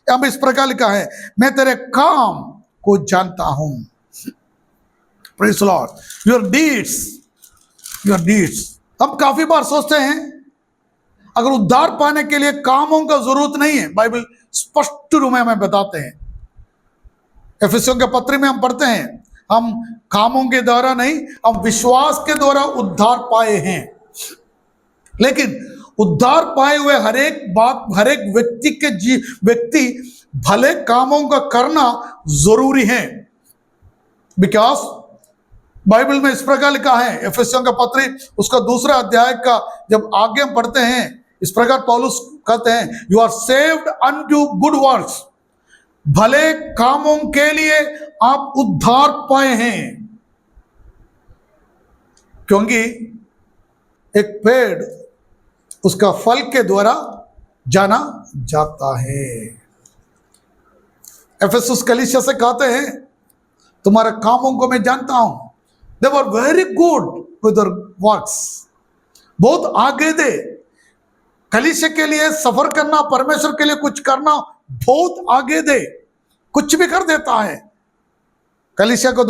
अब इस प्रकार लिखा है, मैं तेरे काम को जानता हूं। Praise the Lord. Your deeds. हम काफी बार सोचते हैं अगर उद्धार पाने के लिए कामों का जरूरत नहीं है, बाइबल स्पष्ट रूप में हमें बताते हैं। एफेसियों के पत्र में हम पढ़ते हैं हम कामों के द्वारा नहीं, हम विश्वास के द्वारा उद्धार पाए हैं। लेकिन उद्धार पाए हुए हर एक व्यक्ति भले कामों का करना जरूरी है। बिकॉज बाइबल में इस प्रकार लिखा है, एफेसियों का पत्र उसका 2 अध्याय का जब आगे हम पढ़ते हैं, इस प्रकार पौलुस कहते हैं, you are saved unto good works, भले कामों के लिए आप उद्धार पाए हैं। क्योंकि एक पेड़ उसका फल के द्वारा जाना जाता है। एफेसुस कलीसिया से कहते हैं तुम्हारे कामों को मैं जानता हूं, they were very good with their works. बहुत आगे दे, कलीसिया के लिए सफर करना, परमेश्वर के लिए कुछ करना बहुत आगे दे, कुछ भी कर देता है। कलीसिया को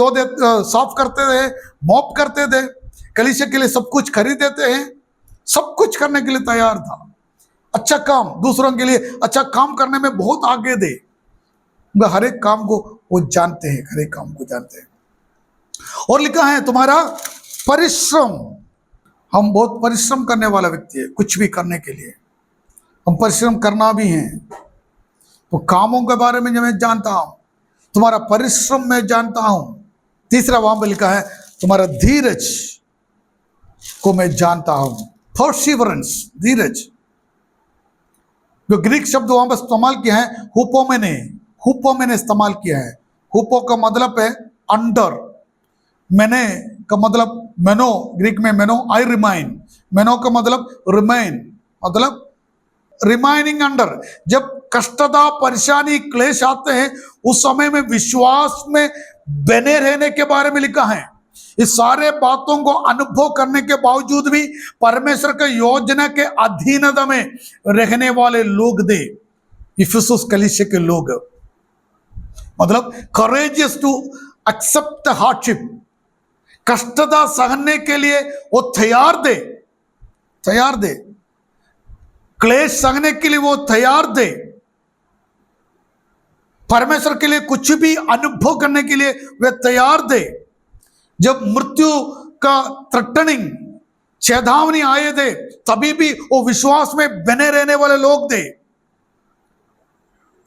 साफ करते थे, मॉप करते थे, कलीसिया के लिए सब कुछ खरीद देते हैं, सब कुछ करने के लिए तैयार था। अच्छा काम, दूसरों के लिए अच्छा काम करने में बहुत आगे दे। हर एक काम को वो जानते हैं, हर एक काम को जानते हैं। और लिखा है तुम्हारा परिश्रम, हम बहुत परिश्रम करने वाला व्यक्ति है, कुछ भी करने के लिए हम परिश्रम करना भी है। तो कामों के बारे में मैं जानता हूं, तुम्हारा परिश्रम मैं जानता हूं। तीसरा वहां पर लिखा है तुम्हारा धीरज को मैं जानता हूं, परसिवरेंस, धीरज। जो ग्रीक शब्द वहां पर इस्तेमाल किया है हुपोमेने इस्तेमाल किया है। हुपो का मतलब है अंडर, मैंने का मतलब मेनो, ग्रीक में मेनो, आई रिमाइन, मेनो का मतलब रिमाइन, मतलब रिमाइनिंग अंडर। जब कष्टता, परेशानी, क्लेश आते हैं उस समय में विश्वास में बने रहने के बारे में लिखा है। इस सारे बातों को अनुभव करने के बावजूद भी परमेश्वर के योजना के अधीनता में रहने वाले लोग दे इफिसुस कलीसिया के लोग, मतलब करेजियस टू एक्सेप्ट हार्डशिप, कष्टता सहने के लिए वो तैयार दे, क्लेश सहने के लिए वो तैयार दे, परमेश्वर के लिए कुछ भी अनुभव करने के लिए वे तैयार दे। जब मृत्यु का थ्रेटनिंग, चेतावनी आए थे, तभी भी वो विश्वास में बने रहने वाले लोग थे।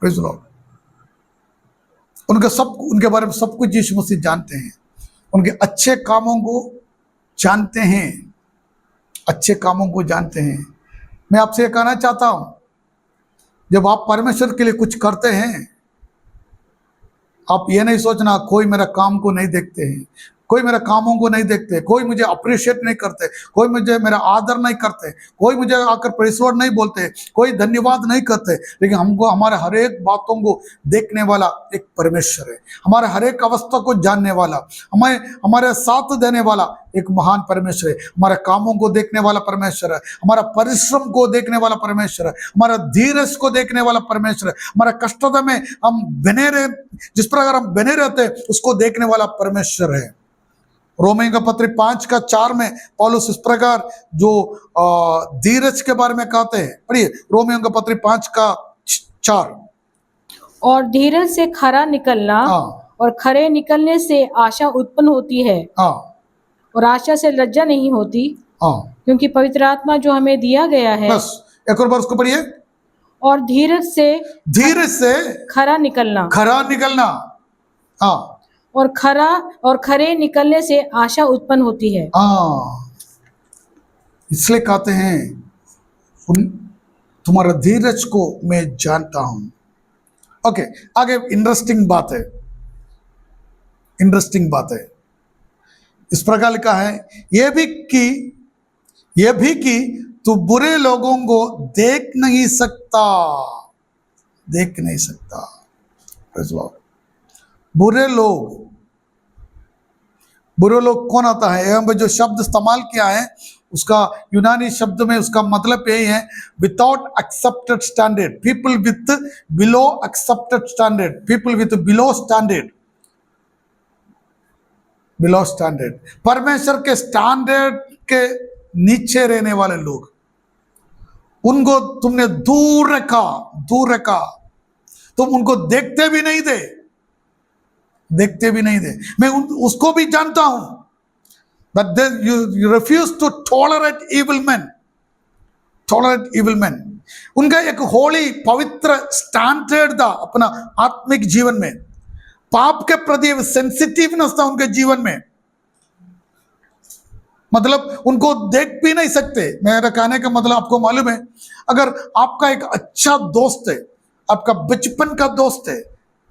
Praise the Lord. उनके बारे में सब कुछ यीशु मसीह जानते हैं, उनके अच्छे कामों को जानते हैं, अच्छे कामों को जानते हैं। मैं आपसे ये कहना चाहता हूं, जब आप परमेश्वर के लिए कुछ करते हैं, आप ये नहीं सोचना कोई मेरा काम को नहीं देखते हैं, कोई मेरा कामों को नहीं देखते, कोई मुझे अप्रिशिएट नहीं करते, कोई मुझे मेरा आदर नहीं करते, कोई मुझे आकर प्रेज़ लॉर्ड नहीं बोलते, कोई धन्यवाद नहीं करते। लेकिन हमको हमारे हर एक बातों को देखने वाला एक परमेश्वर है, हमारे हर एक अवस्था को जानने वाला, हमारे साथ देने वाला एक महान परमेश्वर है, हमारे कामों को देखने वाला परमेश्वर है, हमारा परिश्रम को देखने वाला परमेश्वर है, हमारा धीरज को देखने वाला परमेश्वर है, हमारा कष्टता में हम बने रहे, जिस प्रकार हम बने रहते हैं उसको देखने वाला परमेश्वर है। रोमियों का पत्र 5:4 में पौलुस इस प्रकार जो धीरज के बारे में कहते हैं, पढ़िए रोमियों का पत्र 5:4। और धीरज से खरा निकलना, और खरे निकलने से आशा उत्पन्न होती है, और आशा से लज्जा नहीं होती, क्योंकि पवित्र आत्मा जो हमें दिया गया है। बस एक और बार उसको पढ़िए। और धीरज से खरा निकलना, और खरे निकलने से आशा उत्पन्न होती है। हाँ, इसलिए कहते हैं तुम्हारा धीरज को मैं जानता हूं। ओके, आगे इंटरेस्टिंग बात है। इस प्रकार लिखा है, यह भी कि तू बुरे लोगों को देख नहीं सकता। Praise the Lord। बुरे लोग कौन आता है? यहाँ पे जो शब्द इस्तेमाल किया है उसका यूनानी शब्द में उसका मतलब यही है, without accepted standard, people with below accepted standard, people with below standard, परमेश्वर के स्टैंडर्ड के नीचे रहने वाले लोग, उनको तुमने दूर रखा, तुम उनको देखते भी नहीं दे। मैं उसको भी जानता हूं, but you refuse to tolerate evil men। उनका एक होली पवित्र स्टैंडर्ड था अपना आत्मिक जीवन में, पाप के प्रति सेंसिटिवनेस था उनके जीवन में। मतलब उनको देख भी नहीं सकते। मेरा कहने का मतलब आपको मालूम है, अगर आपका एक अच्छा दोस्त है, आपका बचपन का दोस्त है,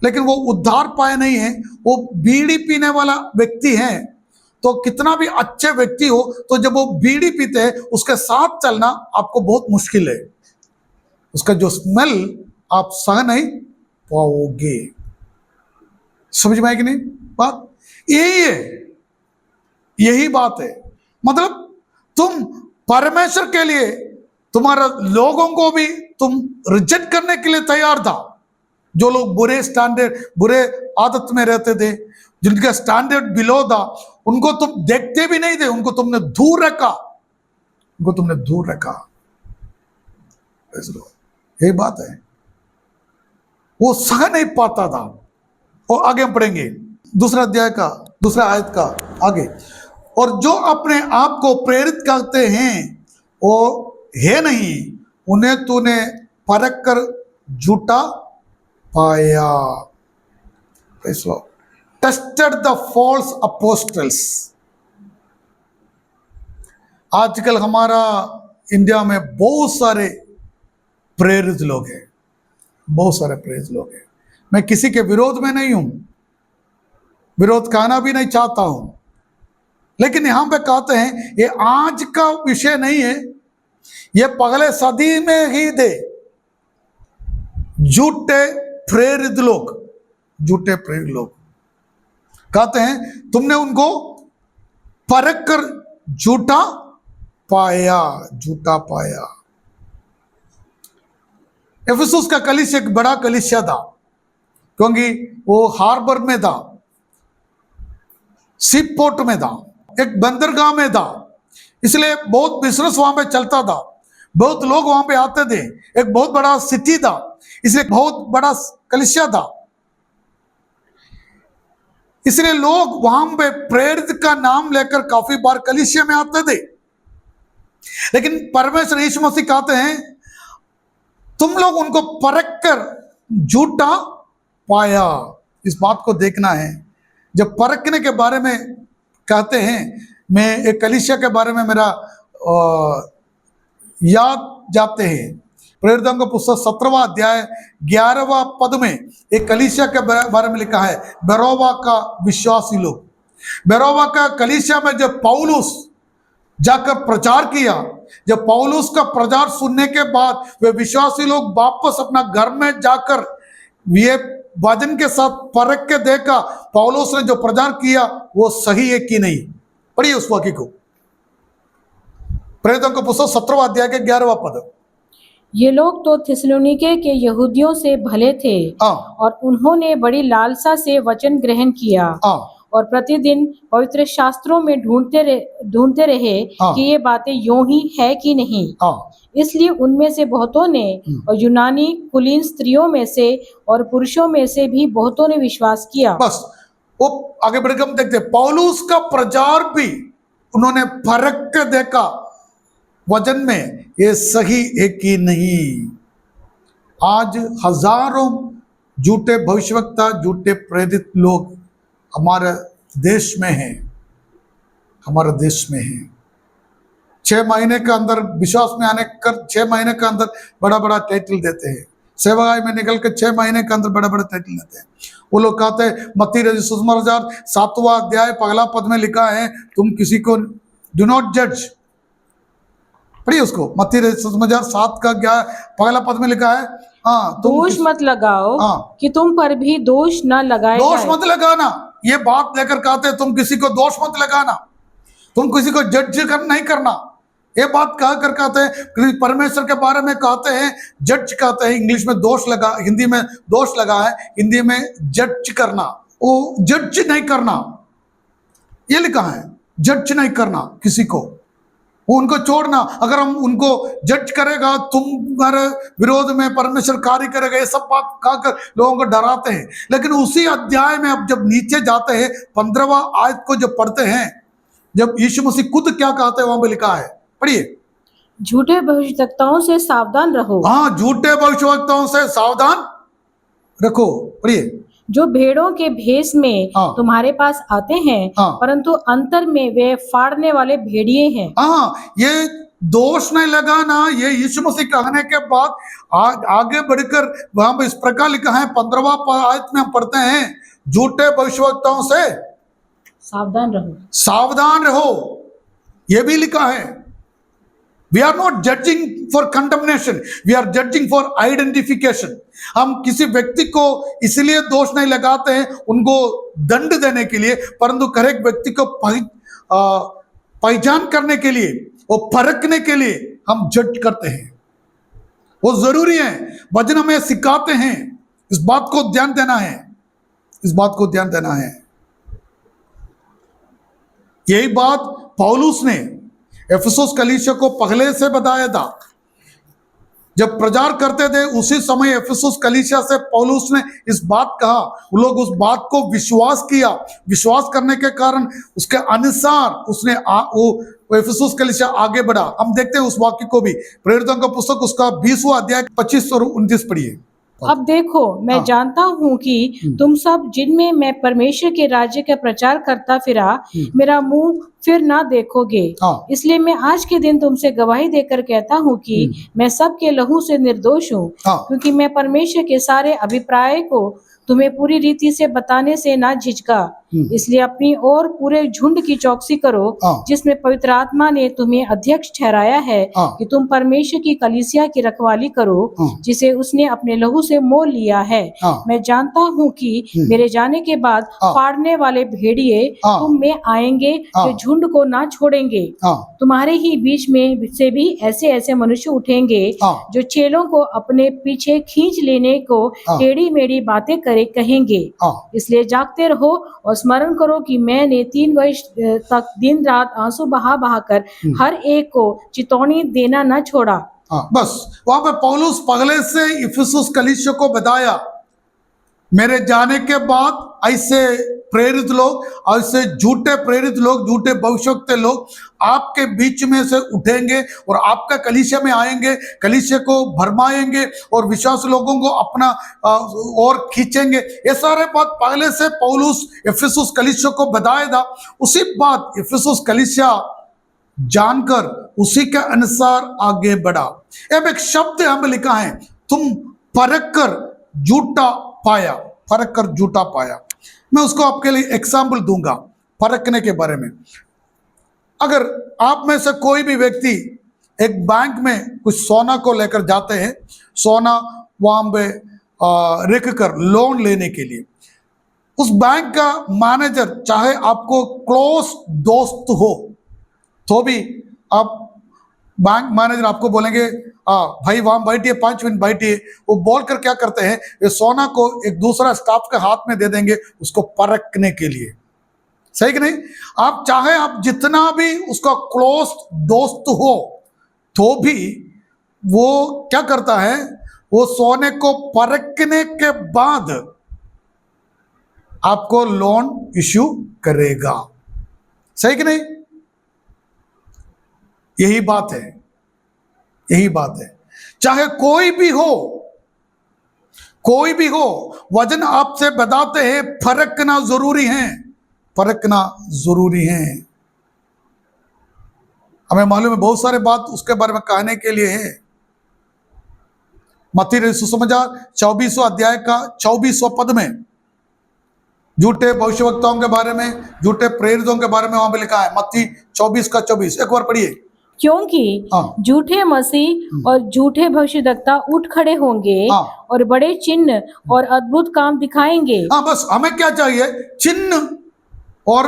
लेकिन वो उद्धार पाए नहीं है, वो बीड़ी पीने वाला व्यक्ति है, तो कितना भी अच्छे व्यक्ति हो, तो जब वो बीड़ी पीते हैं उसके साथ चलना आपको बहुत मुश्किल है। उसका जो स्मेल आप सह नहीं पाओगे। समझ में आई कि नहीं बात? यही बात है। मतलब तुम परमेश्वर के लिए, तुम्हारा लोगों को भी तुम रिजेक्ट करने के लिए तैयार था। जो लोग बुरे आदत में रहते थे, जिनका स्टैंडर्ड बिलो था, उनको तुम देखते भी नहीं थे, उनको तुमने दूर रखा। यही बात है, वो सह नहीं पाता था। और आगे हम पढ़ेंगे दूसरा अध्याय का दूसरा आयत का आगे। और जो अपने आप को प्रेरित करते हैं वो है नहीं, उन्हें तूने परख कर झूठा पाया। Tested the false apostles. आजकल हमारा इंडिया में बहुत सारे प्रेरित लोग हैं। मैं किसी के विरोध में नहीं हूं, विरोध कहना भी नहीं चाहता हूं, लेकिन यहां पे कहते हैं ये आज का विषय नहीं है, ये पहले सदी में ही थे। झूठे प्रेरित लोग कहते हैं तुमने उनको परख कर झूठा पाया। इफिसुस का कलीसिया एक बड़ा कलीसिया था, क्योंकि वो हार्बर में था, सीप पोर्ट में था, एक बंदरगाह में था, इसलिए बहुत बिजनेस वहां पे चलता था, बहुत लोग वहां पे आते थे, एक बहुत बड़ा सिटी था, इसलिए बहुत बड़ा कलीसिया था। इसलिए लोग वहां पे प्रेरित का नाम लेकर काफी बार कलीसिया में आते थे। लेकिन परमेश्वर यीशु मसीह कहते हैं तुम लोग उनको परख कर झूठा पाया। इस बात को देखना है। जब परखने के बारे में कहते हैं, मैं एक कलीसिया के बारे में मेरा याद जाते हैं। प्रेरितों का पुस्तक 17वां अध्याय 11वां पद में एक कलीसिया के बारे में लिखा है, बेरोवा का विश्वासी लोग। बेरोवा का कलीसिया में जब पौलुस जाकर प्रचार किया, जब पौलुस का प्रचार सुनने के बाद वे विश्वासी लोग वापस अपना घर में जाकर ये वचन के साथ परख के देखा पौलुस ने जो प्रचार किया वो सही है कि नहीं। पढ़िए उस वाक्य को, प्रेरितों का पुस्तक 17वां अध्याय के 11वां पद। ये लोग तो थिस्सलुनीके के यहूदियों से भले थे और उन्होंने बड़ी लालसा से वचन ग्रहण किया और प्रतिदिन पवित्र शास्त्रों में ढूंढते रहे कि ये बातें यूं ही है कि नहीं। इसलिए उनमें से बहुतों ने और यूनानी कुलीन स्त्रियों में से और पुरुषों में से भी बहुतों ने विश्वास किया। बस वो आगे बढ़कर हम देखते हैं पौलुस का प्रचार भी उन्होंने परख के देखा वचन में ये सही है कि नहीं। आज हजारों झूठे भविष्यवक्ता, झूठे प्रेरित लोग हमारे देश में है, हमारे देश में है। 6 महीने के अंदर विश्वास में आने कर 6 महीने के अंदर बड़ा बड़ा टाइटल देते हैं। सेवागाई में निकल के 6 महीने के अंदर बड़े बड़े टाइटल देते हैं। वो लोग कहते हैं, मत्ती रचित सुसमाचार 7वां अध्याय पहला पद में लिखा है, तुम किसी को डू नॉट जज। पढ़िए उसको, मत्ती रचित सुसमाचार 7 का पहला पद में लिखा है, हाँ, दोष मत लगाओ हाँ, कि तुम पर भी दोष न लगाए दोष जाए। मत लगाना। ये बात लेकर कहते हैं, तुम किसी को दोष मत लगाना, तुम किसी को जज नहीं करना। ये बात कह कर कहते हैं, परमेश्वर के बारे में कहते हैं जज कहते हैं, इंग्लिश में दोष लगा, हिंदी में दोष लगा है, हिंदी में जज करना, वो जज नहीं करना, ये लिखा है, जज नहीं करना किसी को, वो उनको छोड़ना। अगर हम उनको जज करेगा, तुम्हारे विरोध में परमेश्वर कार्य करेगा, ये सब बात कहकर लोगों को डराते हैं। लेकिन उसी अध्याय में अब जब नीचे जाते हैं, 15वां आयत को जब पढ़ते हैं, जब यीशु मसीह खुद क्या कहते हैं वहां पे लिखा है, पढ़िए। झूठे भविष्यवक्ताओं से सावधान रहो। हाँ, झूठे भविष्यवक्ताओं से सावधान रखो, पढ़िए। जो भेड़ों के भेष में हाँ। तुम्हारे पास आते हैं, हाँ। परंतु अंतर में वे फाड़ने वाले भेड़िए हैं। हाँ, ये दोष नहीं लगाना, ये यीशु मसीह कहने के बाद आगे बढ़कर वहां पर इस प्रकार लिखा है, 15वां आयत में हम पढ़ते हैं, झूठे भविष्यवक्ताओं से सावधान रहो, सावधान रहो, ये भी लिखा है। We are not judging for condemnation, we are judging for identification. हम किसी व्यक्ति को इसलिए दोष नहीं लगाते हैं उनको दंड देने के लिए, परंतु हर एक व्यक्ति को पहचान करने के लिए, वो परखने के लिए हम जज करते हैं। वो जरूरी है, वचन हमें सिखाते हैं, इस बात को ध्यान देना है, इस बात को ध्यान देना है। यही बात पौलुस ने एफेसुस कलीसिया को पहले से बताया था। जब प्रचार करते थे उसी समय एफेसुस कलीसिया से पौलुस ने इस बात कहा, वो लोग उस बात को विश्वास किया। विश्वास करने के कारण उसके अनुसार उसने वो एफेसुस कलीसिया आगे बढ़ा। हम देखते हैं उस वाक्य को भी, प्रेरितों का पुस्तक उसका 20वां अध्याय 25 और 29 पढ़िए। अब देखो, मैं हाँ। जानता हूँ कि तुम सब जिनमें मैं परमेश्वर के राज्य का प्रचार करता फिरा, मेरा मुंह फिर ना देखोगे। हाँ। इसलिए मैं आज के दिन तुमसे गवाही देकर कहता हूँ कि मैं सबके लहू से निर्दोष हूँ। हाँ। क्योंकि मैं परमेश्वर के सारे अभिप्राय को तुम्हें पूरी रीति से बताने से ना झिझका। इसलिए अपनी और पूरे झुंड की चौकसी करो, हाँ। जिसमें पवित्र आत्मा ने तुम्हें अध्यक्ष ठहराया है, हाँ। कि तुम परमेश्वर की कलीसिया की रखवाली करो, हाँ। जिसे उसने अपने लहू से मोल लिया है। हाँ। मैं जानता हूँ कि मेरे जाने के बाद हाँ। फाड़ने वाले भेड़िए हाँ। तुम में आएंगे, हाँ। जो झुंड को ना छोड़ेंगे। हाँ। तुम्हारे ही बीच में से भी ऐसे ऐसे मनुष्य उठेंगे, हाँ। जो चेलों को अपने पीछे खींच लेने को हाँ। टेढ़ी मेढ़ी बातें कहेंगे। हाँ। इसलिए जागते रहो और स्मरण करो कि मैंने 3 वर्ष तक दिन रात आंसू बहा कर हर एक को चितौनी देना न छोड़ा। हाँ, बस वहां पे पौलुस पहले से इफिसुस कलीसिया को बताया, मेरे जाने के बाद ऐसे प्रेरित लोग, ऐसे झूठे प्रेरित लोग, झूठे भविष्यवक्ता लोग आपके बीच में से उठेंगे और आपका कलीसिया में आएंगे, कलीसिया को भरमाएंगे और विश्वास लोगों को अपना और खींचेंगे। ये सारे बात पहले से पौलुस इफिसुस कलीसिया को बताया था। उसी बात इफिसुस कलीसिया जानकर उसी के अनुसार आगे बढ़ा। अब एक शब्द हमें लिखा है, तुम परख कर झूठा पाया, परख कर झूठा पाया। मैं उसको आपके लिए एग्जाम्पल दूंगा परखने के बारे में। अगर आप में से कोई भी व्यक्ति एक बैंक में कुछ सोना को लेकर जाते हैं, सोना वहां पे रख कर लोन लेने के लिए, उस बैंक का मैनेजर चाहे आपको क्लोज दोस्त हो तो भी आप बैंक मैनेजर आपको बोलेंगे भाई वहां बैठिए, 5 मिनट बैठिए। वो बोलकर क्या करते हैं, ये सोना को एक दूसरा स्टाफ के हाथ में दे देंगे उसको परखने के लिए। सही कि नहीं? आप चाहे आप जितना भी उसका क्लोज दोस्त हो तो भी वो क्या करता है, वो सोने को परखने के बाद आपको लोन इश्यू करेगा। सही कि नहीं? यही बात है, यही बात है। चाहे कोई भी हो, कोई भी हो, वजन आपसे बताते हैं फरकना जरूरी है, फरकना जरूरी है। हमें मालूम है बहुत सारे बात उसके बारे में कहने के लिए है। मत्ती सुसमाचार 24वां अध्याय का 24वां पद में झूठे भविष्यवक्ताओं के बारे में, झूठे प्रेरितों के बारे में वहां पे लिखा है। मत्ती 24 का 24, एक बार पढ़िए। क्योंकि हाँ। झूठे मसीह और झूठे भविष्यद्वक्ता उठ खड़े होंगे हाँ। और बड़े चिन्ह और अद्भुत काम दिखाएंगे। हाँ, बस हमें क्या चाहिए? चिन्ह और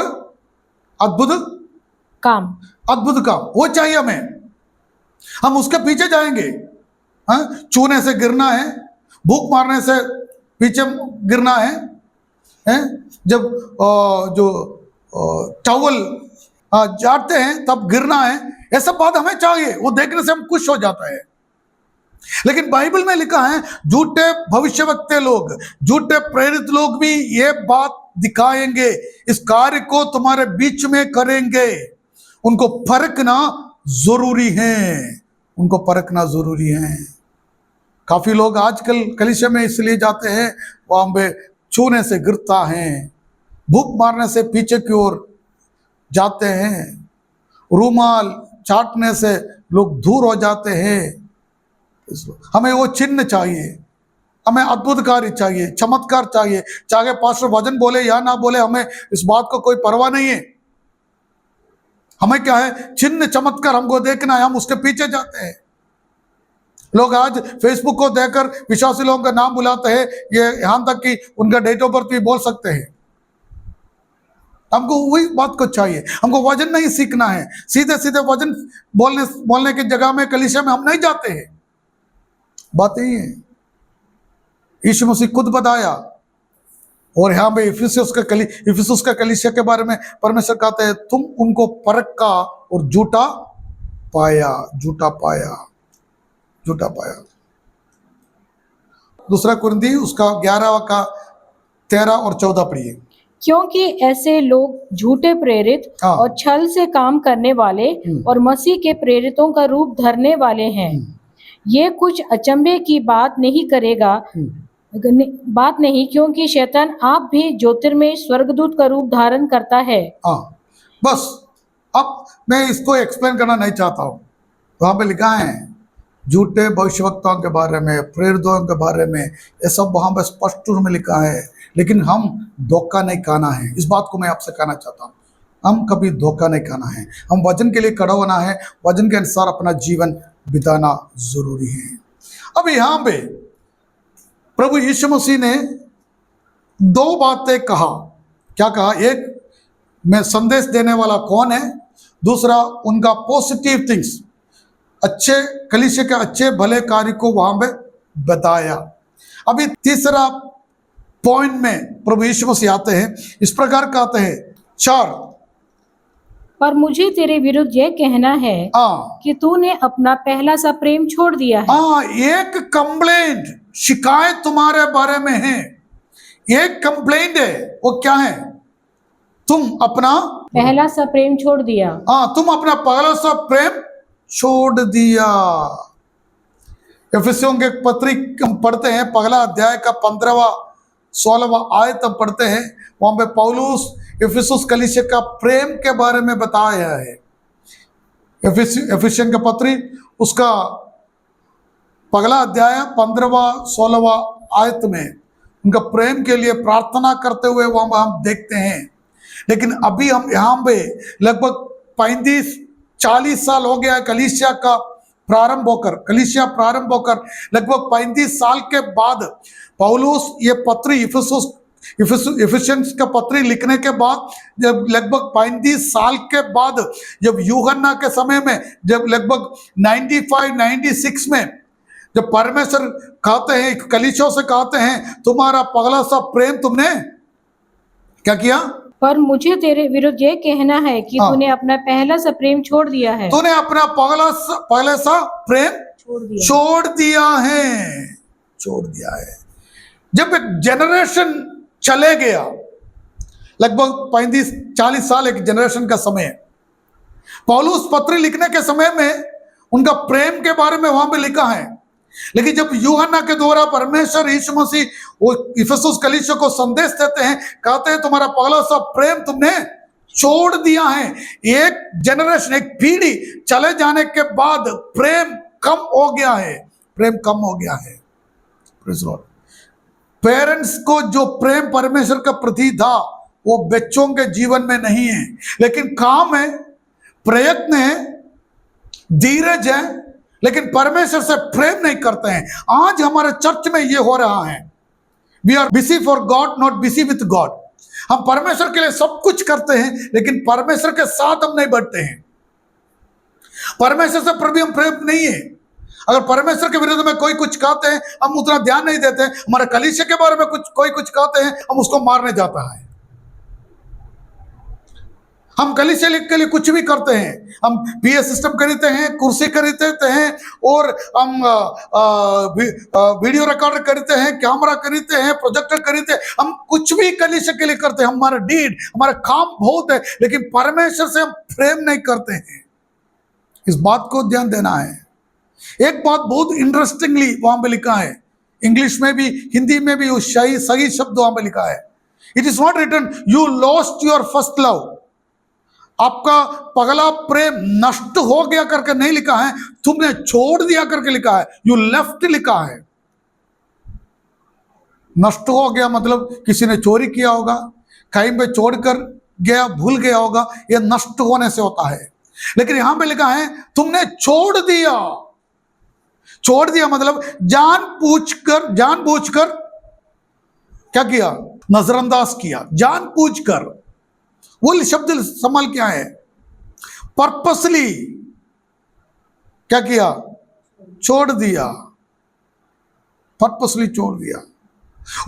अद्भुत काम, अद्भुत काम, वो चाहिए हमें। हम उसके पीछे जाएंगे। हाँ, चूने से गिरना है, भूख मारने से पीछे गिरना है, हैं? जब जो टॉवल जाते हैं तब गिरना है, ये सब बात हमें चाहिए। वो देखने से हम खुश हो जाता है। लेकिन बाइबल में लिखा है झूठे भविष्यवक्ता लोग, झूठे प्रेरित लोग भी ये बात दिखाएंगे, इस कार्य को तुम्हारे बीच में करेंगे। उनको परखना जरूरी है, उनको परखना जरूरी है। काफी लोग आजकल कलीसिया में इसलिए जाते हैं, वहां पे छूने से गिरता है, भूख मारने से पीछे की ओर जाते हैं, रूमाल चाटने से लोग दूर हो जाते हैं। हमें वो चिन्ह चाहिए, हमें अद्भुत कार्य चाहिए, चमत्कार चाहिए। चाहे पास्टर वचन बोले या ना बोले, हमें इस बात को कोई परवाह नहीं है। हमें क्या है? चिन्ह चमत्कार हमको देखना है, हम उसके पीछे जाते हैं। लोग आज फेसबुक को देखकर विश्वासी लोगों का नाम बुलाते हैं, ये यहां तक कि उनका डेट ऑफ बर्थ भी बोल सकते हैं। हमको वही बात को चाहिए, हमको वचन नहीं सीखना है। सीधे सीधे वचन बोलने की जगह में कलीसिया में हम नहीं जाते हैं। बात यही है, यीशु मसीह खुद बताया। और यहाँ पे इफिसुस का कलीसिया के बारे में परमेश्वर कहते हैं, तुम उनको परखा और झूठा पाया, झूठा पाया, झूठा पाया। दूसरा कुरिन्थी उसका 11 का 13 और 14 पढ़िए। क्योंकि ऐसे लोग झूठे प्रेरित हाँ। और छल से काम करने वाले और मसीह के प्रेरितों का रूप धरने वाले हैं। ये कुछ अचंभे की बात नहीं करेगा, बात नहीं, क्योंकि शैतान आप भी ज्योतिर्मय स्वर्गदूत का रूप धारण करता है। हाँ, बस अब मैं इसको एक्सप्लेन करना नहीं चाहता हूं। वहां पे लिखा है झूठे भविष्यवक्ताओं के बारे में, प्रेरितों के बारे में, ये सब वहां पर स्पष्ट रूप में लिखा है। लेकिन हम धोखा नहीं खाना है, इस बात को मैं आपसे कहना चाहता हूँ। हम कभी धोखा नहीं खाना है, हम वचन के लिए खड़ा होना है, वचन के अनुसार अपना जीवन बिताना जरूरी है। अब यहाँ पे प्रभु यीशु मसीह ने 2 बातें कहा। क्या कहा? एक में संदेश देने वाला कौन है, दूसरा उनका पॉजिटिव थिंग्स, अच्छे कलीसिया के अच्छे भले कार्य को वहां पे बताया। अभी तीसरा पॉइंट में प्रभु यीशु मसीह आते हैं, इस प्रकार कहते हैं 4, पर मुझे तेरे विरुद्ध यह कहना है कि तूने अपना पहला सा प्रेम छोड़ दिया है। एक कंप्लेंट, शिकायत तुम्हारे बारे में है, एक कंप्लेंट है। वो क्या है? तुम अपना पहला सा प्रेम छोड़ दिया। तुम अपना पहला सा प्रेम छोड़ दिया। एफिसियों के पत्री हम पढ़ते हैं, पहला अध्याय का 15वां 16वां आयत हम पढ़ते हैं। वहां पे पौलुस एफिसुस कलीसिया का प्रेम के बारे में बताया है। एफिसियन का पत्री उसका पहला अध्याय 15वां 16वां आयत में उनका प्रेम के लिए प्रार्थना करते हुए वहां हम देखते हैं। लेकिन अभी हम यहाँ पे लगभग 35-40 साल हो गया कलीसिया का कलीसिया प्रारंभ होकर लगभग 35 साल के बाद पौलुस ये पत्री इफिसियंस का पत्री लिखने के बाद, जब लगभग 35 साल के बाद, जब यूहन्ना के समय में, जब लगभग 95-96 में, जब परमेश्वर कहते हैं, कलीसिया से कहते हैं, तुम्हारा पहला सा प्रेम तुमने क्या किया? पर मुझे तेरे विरुद्ध यह कहना है कि तूने अपना पहला सा प्रेम छोड़ दिया है। तूने अपना पहला सा प्रेम छोड़ दिया है। जब एक जनरेशन चले गया, लगभग 35-40 साल एक जनरेशन का समय है, पौलुस पत्र लिखने के समय में उनका प्रेम के बारे में वहां पे लिखा है लेकिन जब यूहन्ना के द्वारा परमेश्वर यीशु मसीह वो इफिसुस कलीसिया को संदेश देते हैं, कहते हैं तुम्हारा पहला सा प्रेम तुमने छोड़ दिया है। एक जनरेशन, एक पीढ़ी चले जाने के बाद प्रेम कम हो गया है, प्रेम कम हो गया है। Praise Lord. पेरेंट्स को जो प्रेम परमेश्वर का प्रति था वो बच्चों के जीवन में नहीं है, लेकिन काम है, प्रयत्न है, धीरज है, लेकिन परमेश्वर से प्रेम नहीं करते हैं। आज हमारे चर्च में ये हो रहा है, we are busy for God, not busy with God. हम परमेश्वर के लिए सब कुछ करते हैं, लेकिन परमेश्वर के साथ हम नहीं बढ़ते हैं। परमेश्वर से प्रभु हम प्रेम नहीं है। अगर परमेश्वर के विरुद्ध में कोई कुछ कहते हैं, हम उतना ध्यान नहीं देते हैं। हमारे कलीसिया के बारे में कोई कुछ कहते हैं, हम उसको मारने जाता है। हम कलीसिया के लिए कुछ भी करते हैं, हम पीए सिस्टम खरीदते हैं, कुर्सी खरीदते हैं, और हम वीडियो रिकॉर्डर खरीदते हैं, कैमरा खरीदते हैं, प्रोजेक्टर खरीदते हैं। हम कुछ भी कलीसिया के लिए करते हैं। हमारा डीड, हमारा काम बहुत है, लेकिन परमेश्वर से हम प्रेम नहीं करते हैं। इस बात को ध्यान देना है। एक बात बहुत इंटरेस्टिंगली वहां पे लिखा है, इंग्लिश में भी हिंदी में भी उस सही शब्द वहां पे लिखा है। It is not written you lost your first love, आपका पगला प्रेम नष्ट हो गया करके नहीं लिखा है, तुमने छोड़ दिया करके लिखा है। यू लेफ्ट लिखा है। नष्ट हो गया मतलब किसी ने चोरी किया होगा, कहीं पे छोड़कर गया, भूल गया होगा, यह नष्ट होने से होता है। लेकिन यहां पे लिखा है तुमने छोड़ दिया। छोड़ दिया मतलब जानबूझकर क्या किया? नजरअंदाज किया, जानबूझकर। वो शब्द संभाल क्या है? पर्पसली क्या किया? छोड़ दिया। पर्पसली छोड़ दिया।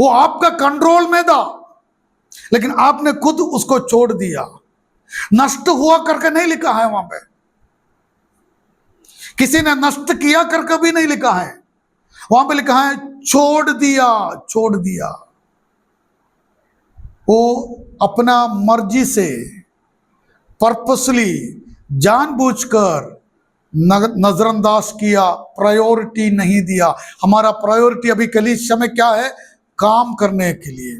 वो आपका कंट्रोल में था, लेकिन आपने खुद उसको छोड़ दिया। नष्ट हुआ करके नहीं लिखा है वहां पे, किसी ने नष्ट किया करके भी नहीं लिखा है। वहां पे लिखा है छोड़ दिया, छोड़ दिया। वो अपना मर्जी से, पर्पसली, जानबूझकर नजरअंदाज किया, प्रायोरिटी नहीं दिया। हमारा प्रायोरिटी अभी कलीसिया में क्या है? काम करने के लिए।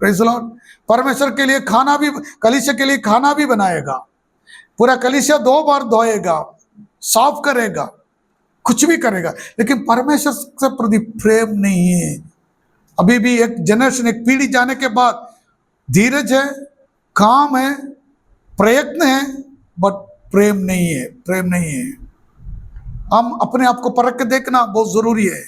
Praise the Lord. परमेश्वर के लिए खाना भी, कलीसिया के लिए खाना भी बनाएगा, पूरा कलीसिया 2 बार धोएगा, साफ करेगा, कुछ भी करेगा, लेकिन परमेश्वर से प्रति प्रेम नहीं है। अभी भी एक जनरेशन, एक पीढ़ी जाने के बाद धीरज है, काम है, प्रयत्न है, बट प्रेम नहीं है, प्रेम नहीं है। हम अपने आप को परख के देखना बहुत जरूरी है।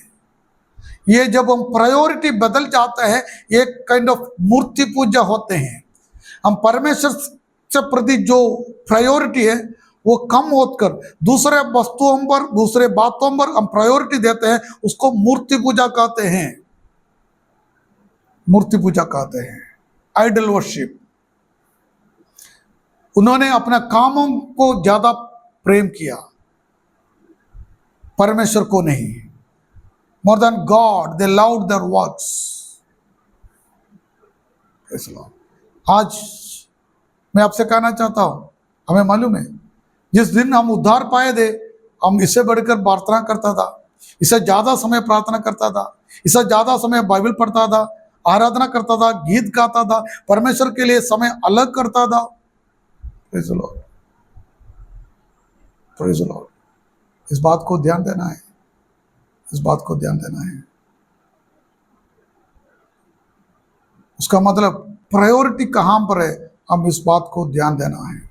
ये जब हम प्रायोरिटी बदल जाते हैं, एक काइंड ऑफ मूर्ति पूजा होते हैं। हम परमेश्वर से प्रति जो प्रायोरिटी है वो कम होकर दूसरे वस्तुओं पर, दूसरे बातों पर हम प्रायोरिटी देते हैं, उसको मूर्ति पूजा कहते हैं। मूर्ति पूजा कहते हैं, आइडल वर्शिप। उन्होंने अपना कामों को ज्यादा प्रेम किया, परमेश्वर को नहीं। More than God they loved there works. आज मैं आपसे कहना चाहता हूं, हमें मालूम है जिस दिन हम उद्धार पाए थे, हम इससे बढ़कर प्रार्थना करता था, इससे ज्यादा समय प्रार्थना करता था, इससे ज्यादा समय बाइबल पढ़ता था, आराधना करता था, गीत गाता था, परमेश्वर के लिए समय अलग करता था। Praise the Lord, praise the Lord. इस बात को ध्यान देना है, इस बात को ध्यान देना है। उसका मतलब प्रायोरिटी कहां पर है, हम इस बात को ध्यान देना है।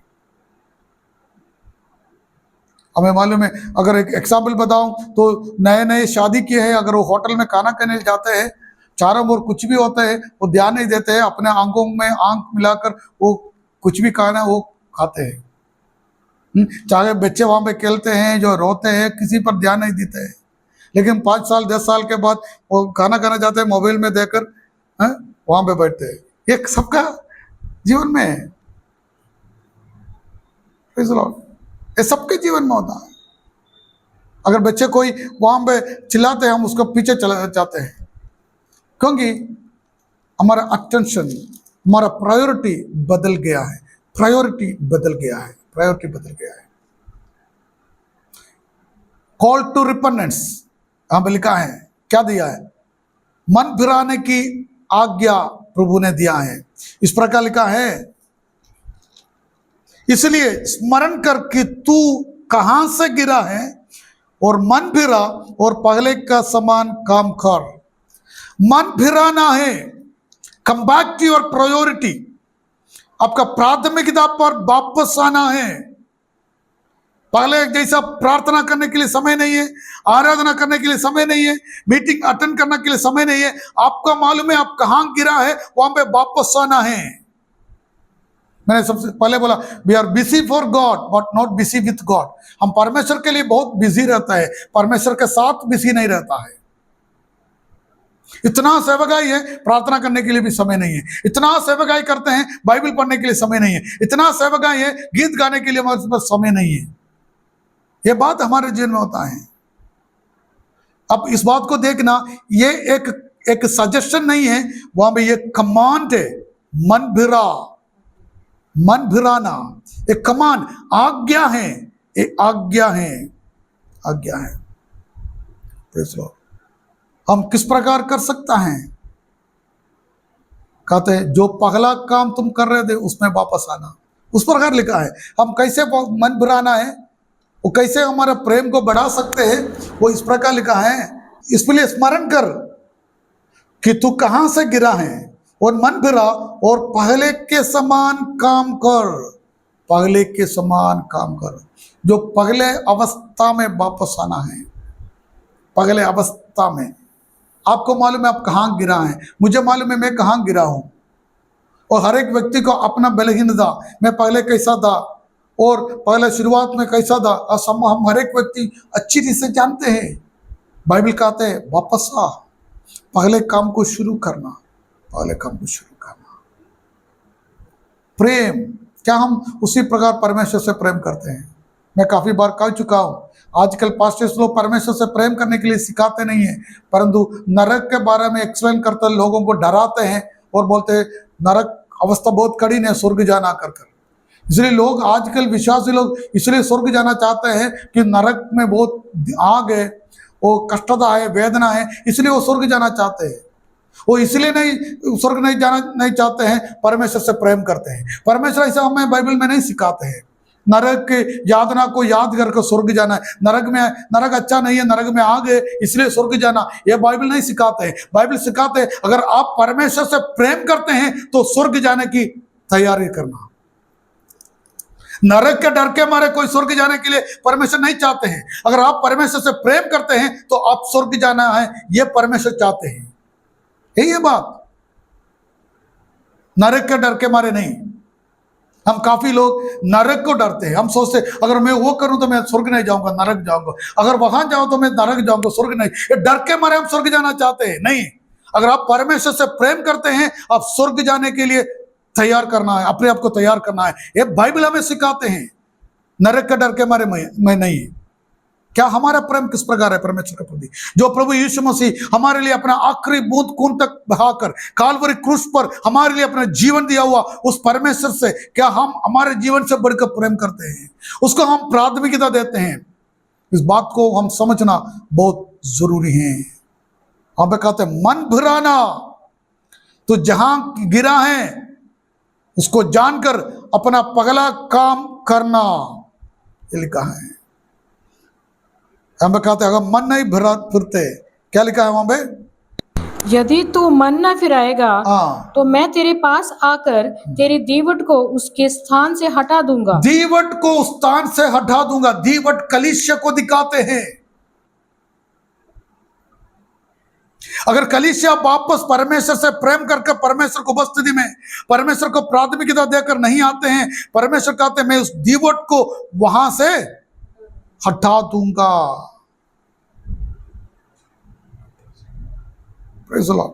हमें मालूम है, अगर एक एग्जाम्पल बताऊं तो नए नए शादी किए हैं, अगर वो होटल में खाना खाने जाते हैं, चारों ओर कुछ भी होता है, वो ध्यान नहीं देते हैं, अपने आंखों में आंख मिलाकर वो कुछ भी खाना वो खाते हैं। चाहे बच्चे वहां पे खेलते हैं, जो रोते हैं, किसी पर ध्यान नहीं देते हैं। लेकिन 5 साल 10 साल के बाद वो खाना खाना जाते हैं, मोबाइल में देखकर वहां पे बैठते हैं। ये सबका जीवन में है, ये सबके जीवन में होता है। अगर बच्चे कोई वहां पे चिल्लाते हैं, हम उसको पीछे चले जाते हैं, क्योंकि हमारा अटेंशन, हमारा प्रायोरिटी बदल गया है। प्रायोरिटी बदल गया है, प्रायोरिटी बदल गया है। कॉल टू रिपेंटेंस, यहाँ पे लिखा है, क्या दिया है? मन फिराने की आज्ञा प्रभु ने दिया है। इस प्रकार लिखा है, इसलिए स्मरण कर कि तू कहां से गिरा है और मन फिरा और पहले का समान काम कर। मन फिराना है, come back to your priority, आपका प्राथमिकता पर वापस आना है। पहले जैसा प्रार्थना करने के लिए समय नहीं है, आराधना करने के लिए समय नहीं है, मीटिंग अटेंड करने के लिए समय नहीं है। आपका मालूम है आप कहां गिरा है, वहां पे वापस आना है। मैंने सबसे पहले बोला, we are busy for God but not busy with God. हम परमेश्वर के लिए बहुत बिजी रहता है, परमेश्वर के साथ बिजी नहीं रहता है। इतना सेवकाई है, प्रार्थना करने के लिए भी समय नहीं है। इतना सेवकाई करते हैं, बाइबल पढ़ने के लिए समय नहीं है। इतना सेवकाई है, गीत गाने के लिए हमारे पास समय नहीं है। यह बात हमारे जीवन में होता है। अब इस बात को देखना, ये एक सजेशन नहीं है, वहां पे ये कमांड है। मन फिरा, मन फिराना एक कमांड, आज्ञा है, एक आज्ञा है, आज्ञा है। Praise Lord. हम किस प्रकार कर सकता है? कहते हैं जो पहला काम तुम कर रहे थे उसमें वापस आना। उस प्रकार लिखा है। हम कैसे मन फिराना है, वो कैसे हमारे प्रेम को बढ़ा सकते हैं, वो इस प्रकार लिखा है। इसलिए स्मरण कर कि तू कहां से गिरा है और मन फिरा और पहले के समान काम कर। पहले के समान काम कर, जो पहले अवस्था में वापस आना है। पहले अवस्था में आपको मालूम है आप कहां गिरा है, मुझे मालूम है मैं कहां गिरा हूं। और हर एक व्यक्ति को अपना बलहीनता, मैं पहले कैसा था और पहले शुरुआत में कैसा था, हम हर एक व्यक्ति अच्छी रीति से जानते हैं। बाइबल कहते हैं वापस आ, पहले काम को शुरू करना, पहले काम को शुरू करना। प्रेम, क्या हम उसी प्रकार परमेश्वर से प्रेम करते हैं? मैं काफी बार कह चुका हूं, आजकल पास्टर्स लोग परमेश्वर से प्रेम करने के लिए सिखाते नहीं है, परंतु नरक के बारे में एक्सप्लेन करते लोगों को डराते हैं और बोलते हैं नरक अवस्था बहुत कठिन है, स्वर्ग जाना कर। इसलिए लोग आजकल विश्वासी लोग इसलिए स्वर्ग जाना चाहते हैं कि नरक में बहुत आग है, वो कष्टता है, वेदना है, इसलिए वो स्वर्ग जाना चाहते हैं। वो इसलिए नहीं स्वर्ग नहीं जाना नहीं चाहते हैं, परमेश्वर से प्रेम करते हैं। परमेश्वर ऐसा हमें बाइबल में नहीं सिखाते हैं। नरक के यातना को याद करके स्वर्ग जाना है, नरक अच्छा नहीं है, नरक में आग है इसलिए स्वर्ग जाना, यह बाइबल नहीं सिखाते हैं। बाइबल सिखाते हैं अगर आप परमेश्वर से प्रेम करते हैं तो स्वर्ग जाने की तैयारी करना। नरक के डर के मारे कोई स्वर्ग जाने के लिए परमेश्वर नहीं चाहते हैं। अगर आप परमेश्वर से प्रेम करते हैं तो आप स्वर्ग जाना है, यह परमेश्वर चाहते हैं। यही है बात, नरक के डर के मारे नहीं। हम काफी लोग नरक को डरते हैं। हम सोचते अगर मैं वो करूं तो मैं स्वर्ग नहीं जाऊंगा, नरक जाऊंगा, अगर वहां जाऊं तो मैं नरक जाऊंगा, स्वर्ग नहीं। ये डर के मारे हम स्वर्ग जाना चाहते हैं। नहीं, अगर आप परमेश्वर से प्रेम करते हैं, आप स्वर्ग जाने के लिए तैयार करना है, अपने आप को तैयार करना है। ये बाइबल हमें सिखाते हैं, नरक के डर के मारे मैं नहीं। क्या हमारा प्रेम किस प्रकार है परमेश्वर के प्रति? जो प्रभु यीशु मसीह हमारे लिए अपना आखिरी बूंद खून तक बहाकर कालवरी क्रूस पर हमारे लिए अपना जीवन दिया हुआ उस परमेश्वर से क्या हम हमारे जीवन से बढ़कर प्रेम करते हैं? उसको हम प्राथमिकता देते हैं? इस बात को हम समझना बहुत जरूरी है। हम कहते हैं मन फिराना, तो जहां गिरा है उसको जानकर अपना पगला काम करना, ये लिखा है। हम कहते हैं अगर मन नहीं फिरते, क्या लिखा है वहां पे? यदि तू मन न फिराएगा हाँ, तो मैं तेरे पास आकर तेरी दीवट को उसके स्थान से हटा दूंगा। दीवट को उस स्थान से हटा दूंगा। दीवट कलीसिया को दिखाते हैं। अगर कलीसिया वापस परमेश्वर से प्रेम करके परमेश्वर को उपस्थिति में परमेश्वर को प्राथमिकता देकर नहीं आते हैं, परमेश्वर कहते हैं मैं उस दीवट को वहां से हटा दूंगा। Praise the Lord.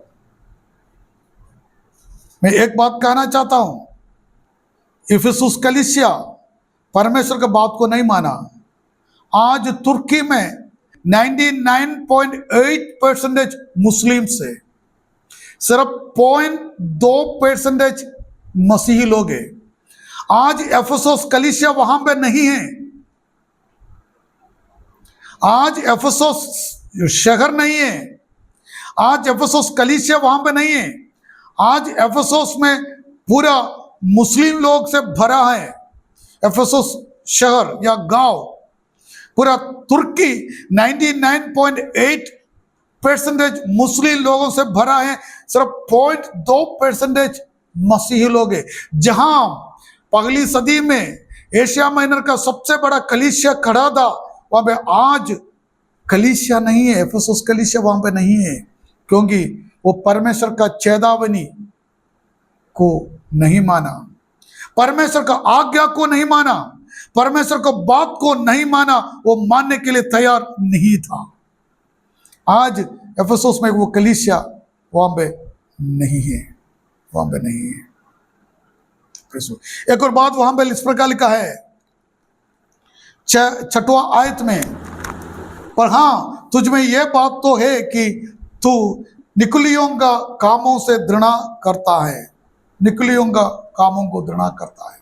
मैं एक बात कहना चाहता हूं, इफिसुस कलीसिया परमेश्वर के बात को नहीं माना। आज तुर्की में 99.8% मुस्लिम्स है, सिर्फ 0.2% मसीही लोग हैं। आज इफिसुस कलीसिया वहां पे नहीं है। आज एफेसोस शहर नहीं है, आज एफेसोस कलीसिया वहां पे नहीं है, आज एफेसोस में पूरा मुस्लिम लोग से भरा है। एफेसोस शहर या गांव पूरा तुर्की 99.8% मुस्लिम लोगों से भरा है, सिर्फ 0.2% मसीही लोग हैं। जहां पहली सदी में एशिया माइनर का सबसे बड़ा कलीसिया खड़ा था, वहां पे आज कलीसिया नहीं है, एफेसुस कलीसिया वहां पे नहीं है, क्योंकि वो परमेश्वर का चेतावनी को नहीं माना, परमेश्वर का आज्ञा को नहीं माना, परमेश्वर को बात को नहीं माना, वो मानने के लिए तैयार नहीं था। आज एफेसुस में वो कलीसिया वहां पे नहीं है, वहां पे नहीं है। एक और बात वहां पे इस प्रकार लिखा है 6वां आयत में, पर हाँ तुझ में यह बात तो है कि तू निकुलियों का कामों से घृणा करता है, निकुलियों का कामों को घृणा करता है।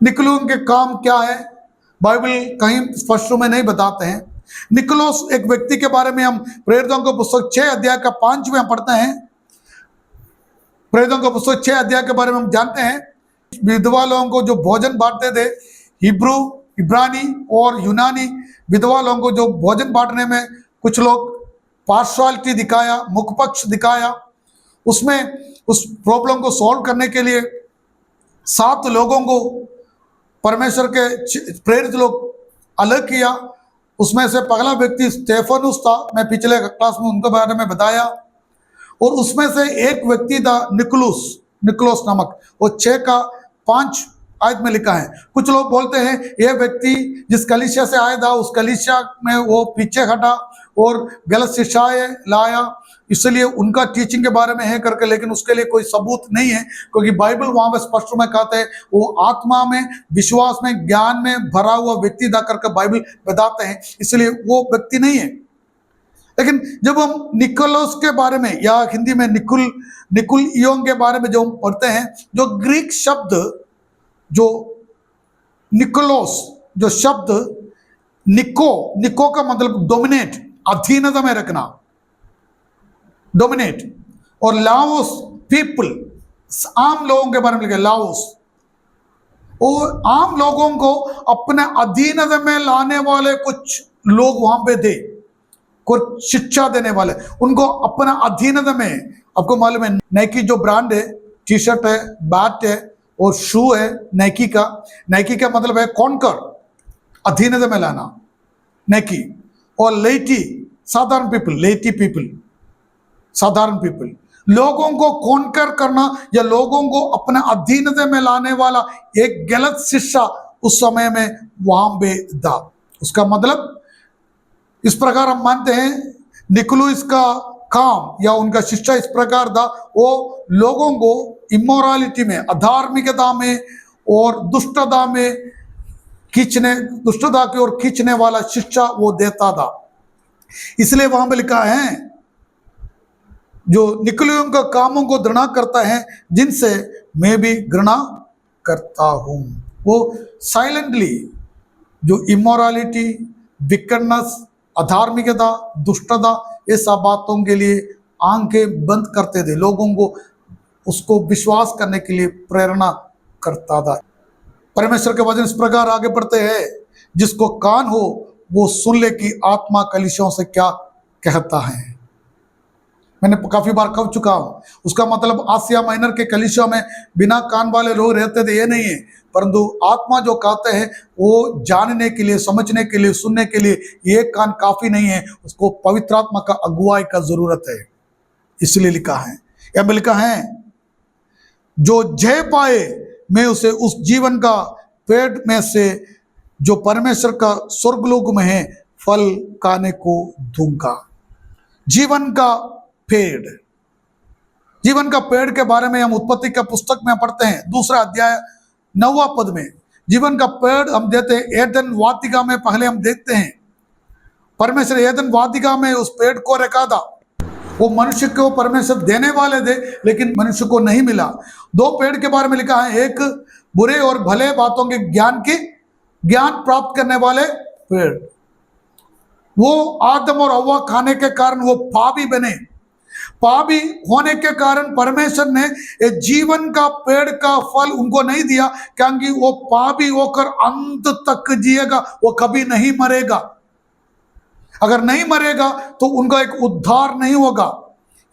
निकुलियों के काम क्या है, बाइबल कहीं स्पष्ट में नहीं बताते हैं। निकुलोस एक व्यक्ति के बारे में हम प्रेरितों का पुस्तक 6 अध्याय का 5 में हम पढ़ते हैं। प्रेरितों का पुस्तक 6 अध्याय के बारे में हम जानते हैं, विधवा लोगों को जो भोजन बांटते थे, हिब्रू, इब्रानी और यूनानी विधवा लोगों को जो भोजन बांटने में कुछ लोग पार्शलिटी दिखाया, मुख पक्ष दिखाया, उसमें उस प्रॉब्लम को सॉल्व करने के लिए 7 लोगों को परमेश्वर के प्रेरित लोग अलग किया। उसमें से पहला व्यक्ति स्टेफनुस था, मैं पिछले क्लास में उनके बारे में बताया, और उसमें से एक व्यक्ति था निकुलोस नामक, वो 6 का 5 आयत में लिखा है। कुछ लोग बोलते हैं यह व्यक्ति जिस कलीसिया से आया था उस कलीसिया में वो पीछे हटा और गलत शिक्षाएं लाया, इसलिए उनका टीचिंग के बारे में है करके, लेकिन उसके लिए कोई सबूत नहीं है, क्योंकि बाइबल वहां पर स्पष्ट में कहते हैं वो आत्मा में, विश्वास में, ज्ञान में भरा हुआ व्यक्ति था करके बाइबल बताते हैं, इसलिए वो व्यक्ति नहीं है। लेकिन जब हम निकोलोस के बारे में या हिंदी में निकुलियों के बारे में जो हम पढ़ते हैं, जो ग्रीक शब्द जो निकोलोस, जो शब्द निको का मतलब डोमिनेट, अधीनता में रखना, डोमिनेट, और लाओस पीपल, आम लोगों के बारे में लिखा लाओस, और आम लोगों को अपने अधीनता में लाने वाले कुछ लोग वहां पे थे, कुछ शिक्षा देने वाले, उनको अपना अधीनता में। आपको मालूम है नाइकी जो ब्रांड है, टी शर्ट है, बैट है और शू है नाइकी का मतलब है कॉन्कर, अधीनता में लाना, नाइकी। और लेटी, साधारण पीपल, लेटी पीपल, साधारण पीपल, लोगों को कॉन्कर करना या लोगों को अपने अधीनता में लाने वाला एक गलत शिक्षा उस समय में वहां पे था। उसका मतलब इस प्रकार हम मानते हैं निकुलुस का काम या उनका शिक्षा इस प्रकार था, वो लोगों को इमोरालिटी में, अधार्मिकता में और दुष्टता में खींचने, दुष्टता की ओर खींचने वाला शिक्षा वो देता था। इसलिए वहां पे लिखा है जो निकुलियों का कामों को घृणा करता है, जिनसे मैं भी घृणा करता हूं। वो साइलेंटली जो इमोरालिटी, विकटनेस, अधार्मिकता, दुष्टता, ये सब बातों के लिए आंखें बंद करते थे, लोगों को उसको विश्वास करने के लिए प्रेरणा करता था। परमेश्वर के वचन इस प्रकार आगे बढ़ते हैं, जिसको कान हो वो सुन ले कि आत्मा कलीसियाओं से क्या कहता है। मैंने काफी बार कह चुका हूं, उसका मतलब आसिया माइनर के कलीसिया में बिना कान वाले लोग रहते थे ये नहीं है, परंतु आत्मा जो कहते हैं वो जानने के लिए, समझने के लिए, सुनने के लिए ये कान काफी नहीं है, उसको पवित्र आत्मा का अगुवाई का जरूरत है। इसलिए लिखा है, या लिखा है जो जय पाए मैं उसे उस जीवन का पेड़ में से जो परमेश्वर का स्वर्गलोक में है फल खाने को दूंगा। जीवन का पेड़, जीवन का पेड़ के बारे में हम उत्पत्ति का पुस्तक में पढ़ते हैं 2 अध्याय 9वां पद में। जीवन का पेड़ हम देते हैं एदन वाटिका में, पहले हम देखते हैं परमेश्वर एदन वाटिका में उस पेड़ को रखा था, वो मनुष्य को परमेश्वर देने वाले थे लेकिन मनुष्य को नहीं मिला। 2 पेड़ के बारे में लिखा है, एक बुरे और भले बातों के ज्ञान प्राप्त करने वाले पेड़, वो आदम और हव्वा खाने के कारण वो पापी बने। पापी होने के कारण परमेश्वर ने ये जीवन का पेड़ का फल उनको नहीं दिया, क्योंकि वो पापी होकर अंत तक जिएगा, वो कभी नहीं मरेगा। अगर नहीं मरेगा तो उनका एक उद्धार नहीं होगा।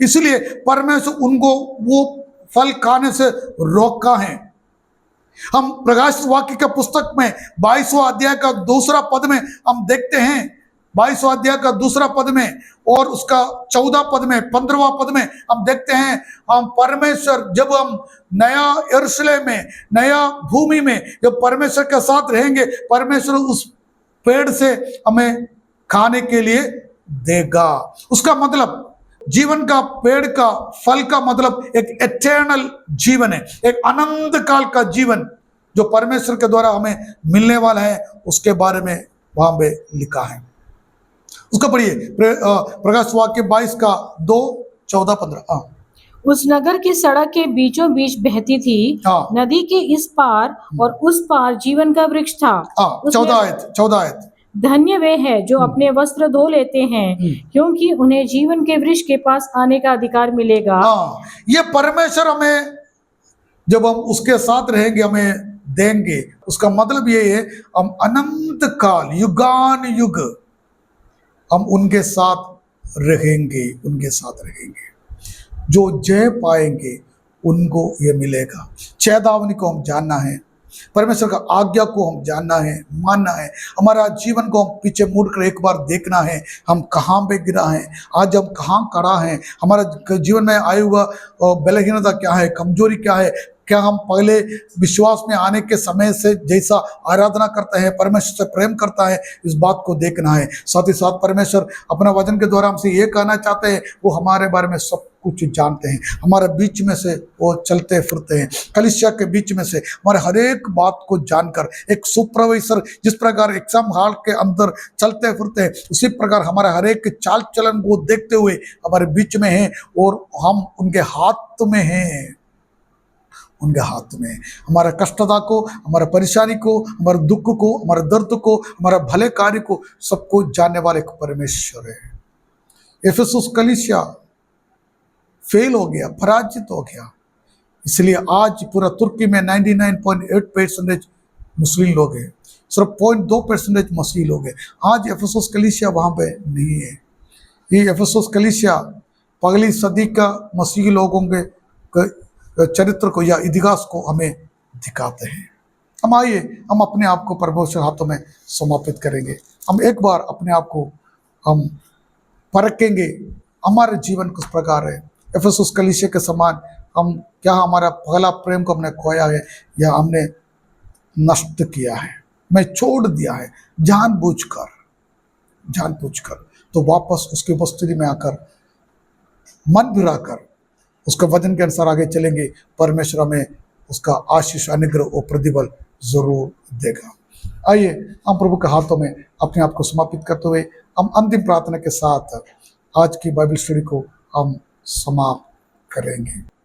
इसलिए परमेश्वर उनको वो फल खाने से रोका है। हम प्रकाशित वाक्य के पुस्तक में 22वां अध्याय का दूसरा पद में हम देखते हैं, 22वां अध्याय का दूसरा पद में और उसका 14 पद में, 15वां पद में हम देखते हैं, हम परमेश्वर जब हम नया यरूशलेम में, नया भूमि में जब परमेश्वर के साथ रहेंगे, परमेश्वर उस पेड़ से हमें खाने के लिए देगा। उसका मतलब जीवन का पेड़ का फल का मतलब एक एटर्नल जीवन है, एक अनंत काल का जीवन जो परमेश्वर के द्वारा हमें मिलने वाला है, उसके बारे में वहां पे लिखा है। उसका पढ़िए, प्रकाश वाक्य 22 का 2, 14, 15। उस नगर की सड़क के बीचों बीच बहती थी हाँ। नदी के इस पार और उस पार जीवन का वृक्ष था। 14 आयत। धन्य वे हैं जो अपने वस्त्र धो लेते हैं, क्योंकि उन्हें जीवन के वृक्ष के पास आने का अधिकार मिलेगा। हाँ, ये परमेश्वर हमें जब हम उसके साथ रहेंगे हमें देंगे। उसका मतलब ये है हम अनंत काल, युगान युग हम उनके साथ रहेंगे, उनके साथ रहेंगे। जो जय पाएंगे उनको ये मिलेगा। चेतावनी को हम जानना है, परमेश्वर का आज्ञा को हम जानना है, मानना है। हमारा जीवन को हम पीछे मुड़कर एक बार देखना है, हम कहाँ पे गिरा है, आज हम कहाँ खड़ा है, हमारा जीवन में आया हुआ बलहीनता क्या है, कमजोरी क्या है, क्या हम पहले विश्वास में आने के समय से जैसा आराधना करते हैं, परमेश्वर से प्रेम करता है, इस बात को देखना है। साथ ही साथ परमेश्वर अपना वचन के द्वारा हमसे ये कहना चाहते हैं, वो हमारे बारे में सब कुछ जानते हैं, हमारे बीच में से वो चलते फिरते हैं, कलीसिया के बीच में से हमारे हर एक बात को जानकर, एक सुपरवाइजर जिस प्रकार एग्जाम हॉल के अंदर चलते फिरते हैं, उसी प्रकार हमारे हर एक चाल चलन को देखते हुए हमारे बीच में है और हम उनके हाथ में हैं, उनके हाथ में। हमारा कष्टता को, हमारा परेशानी को, हमारे दुख को, हमारे दर्द को, हमारा भले कार्य को, सबको जानने वाले एक परमेश्वर है। एफेसुस कलीसिया फेल हो गया, पराजित हो गया, इसलिए आज पूरा तुर्की में 99.8% मुस्लिम लोग हैं, सिर्फ 0.2% मसीही लोग हैं। आज एफेसुस कलीसिया वहाँ पे नहीं है। ये एफेसुस कलीसिया पगली सदी का मसीही लोगों के चरित्र को या इतिहास को हमें दिखाते हैं। हम आइए, हम अपने आप को परमेश्वर हाथों में समर्पित करेंगे। हम एक बार अपने आप को हम परखेंगे, हमारे जीवन किस प्रकार है। एफेसुस कलीसिया के समान हम क्या हमारा पहला प्रेम को हमने खोया है या हमने नष्ट किया है, मैं छोड़ दिया है जानबूझकर, तो वापस उसकी उपस्थिति में आकर मन फिराकर उसका वचन के अनुसार आगे चलेंगे, परमेश्वर हमें उसका आशीष, अनुग्रह और प्रतिफल जरूर देगा। आइए हम प्रभु के हाथों में अपने आप को समर्पित करते हुए हम अंतिम प्रार्थना के साथ आज की बाइबल स्टडी को हम समाप्त करेंगे।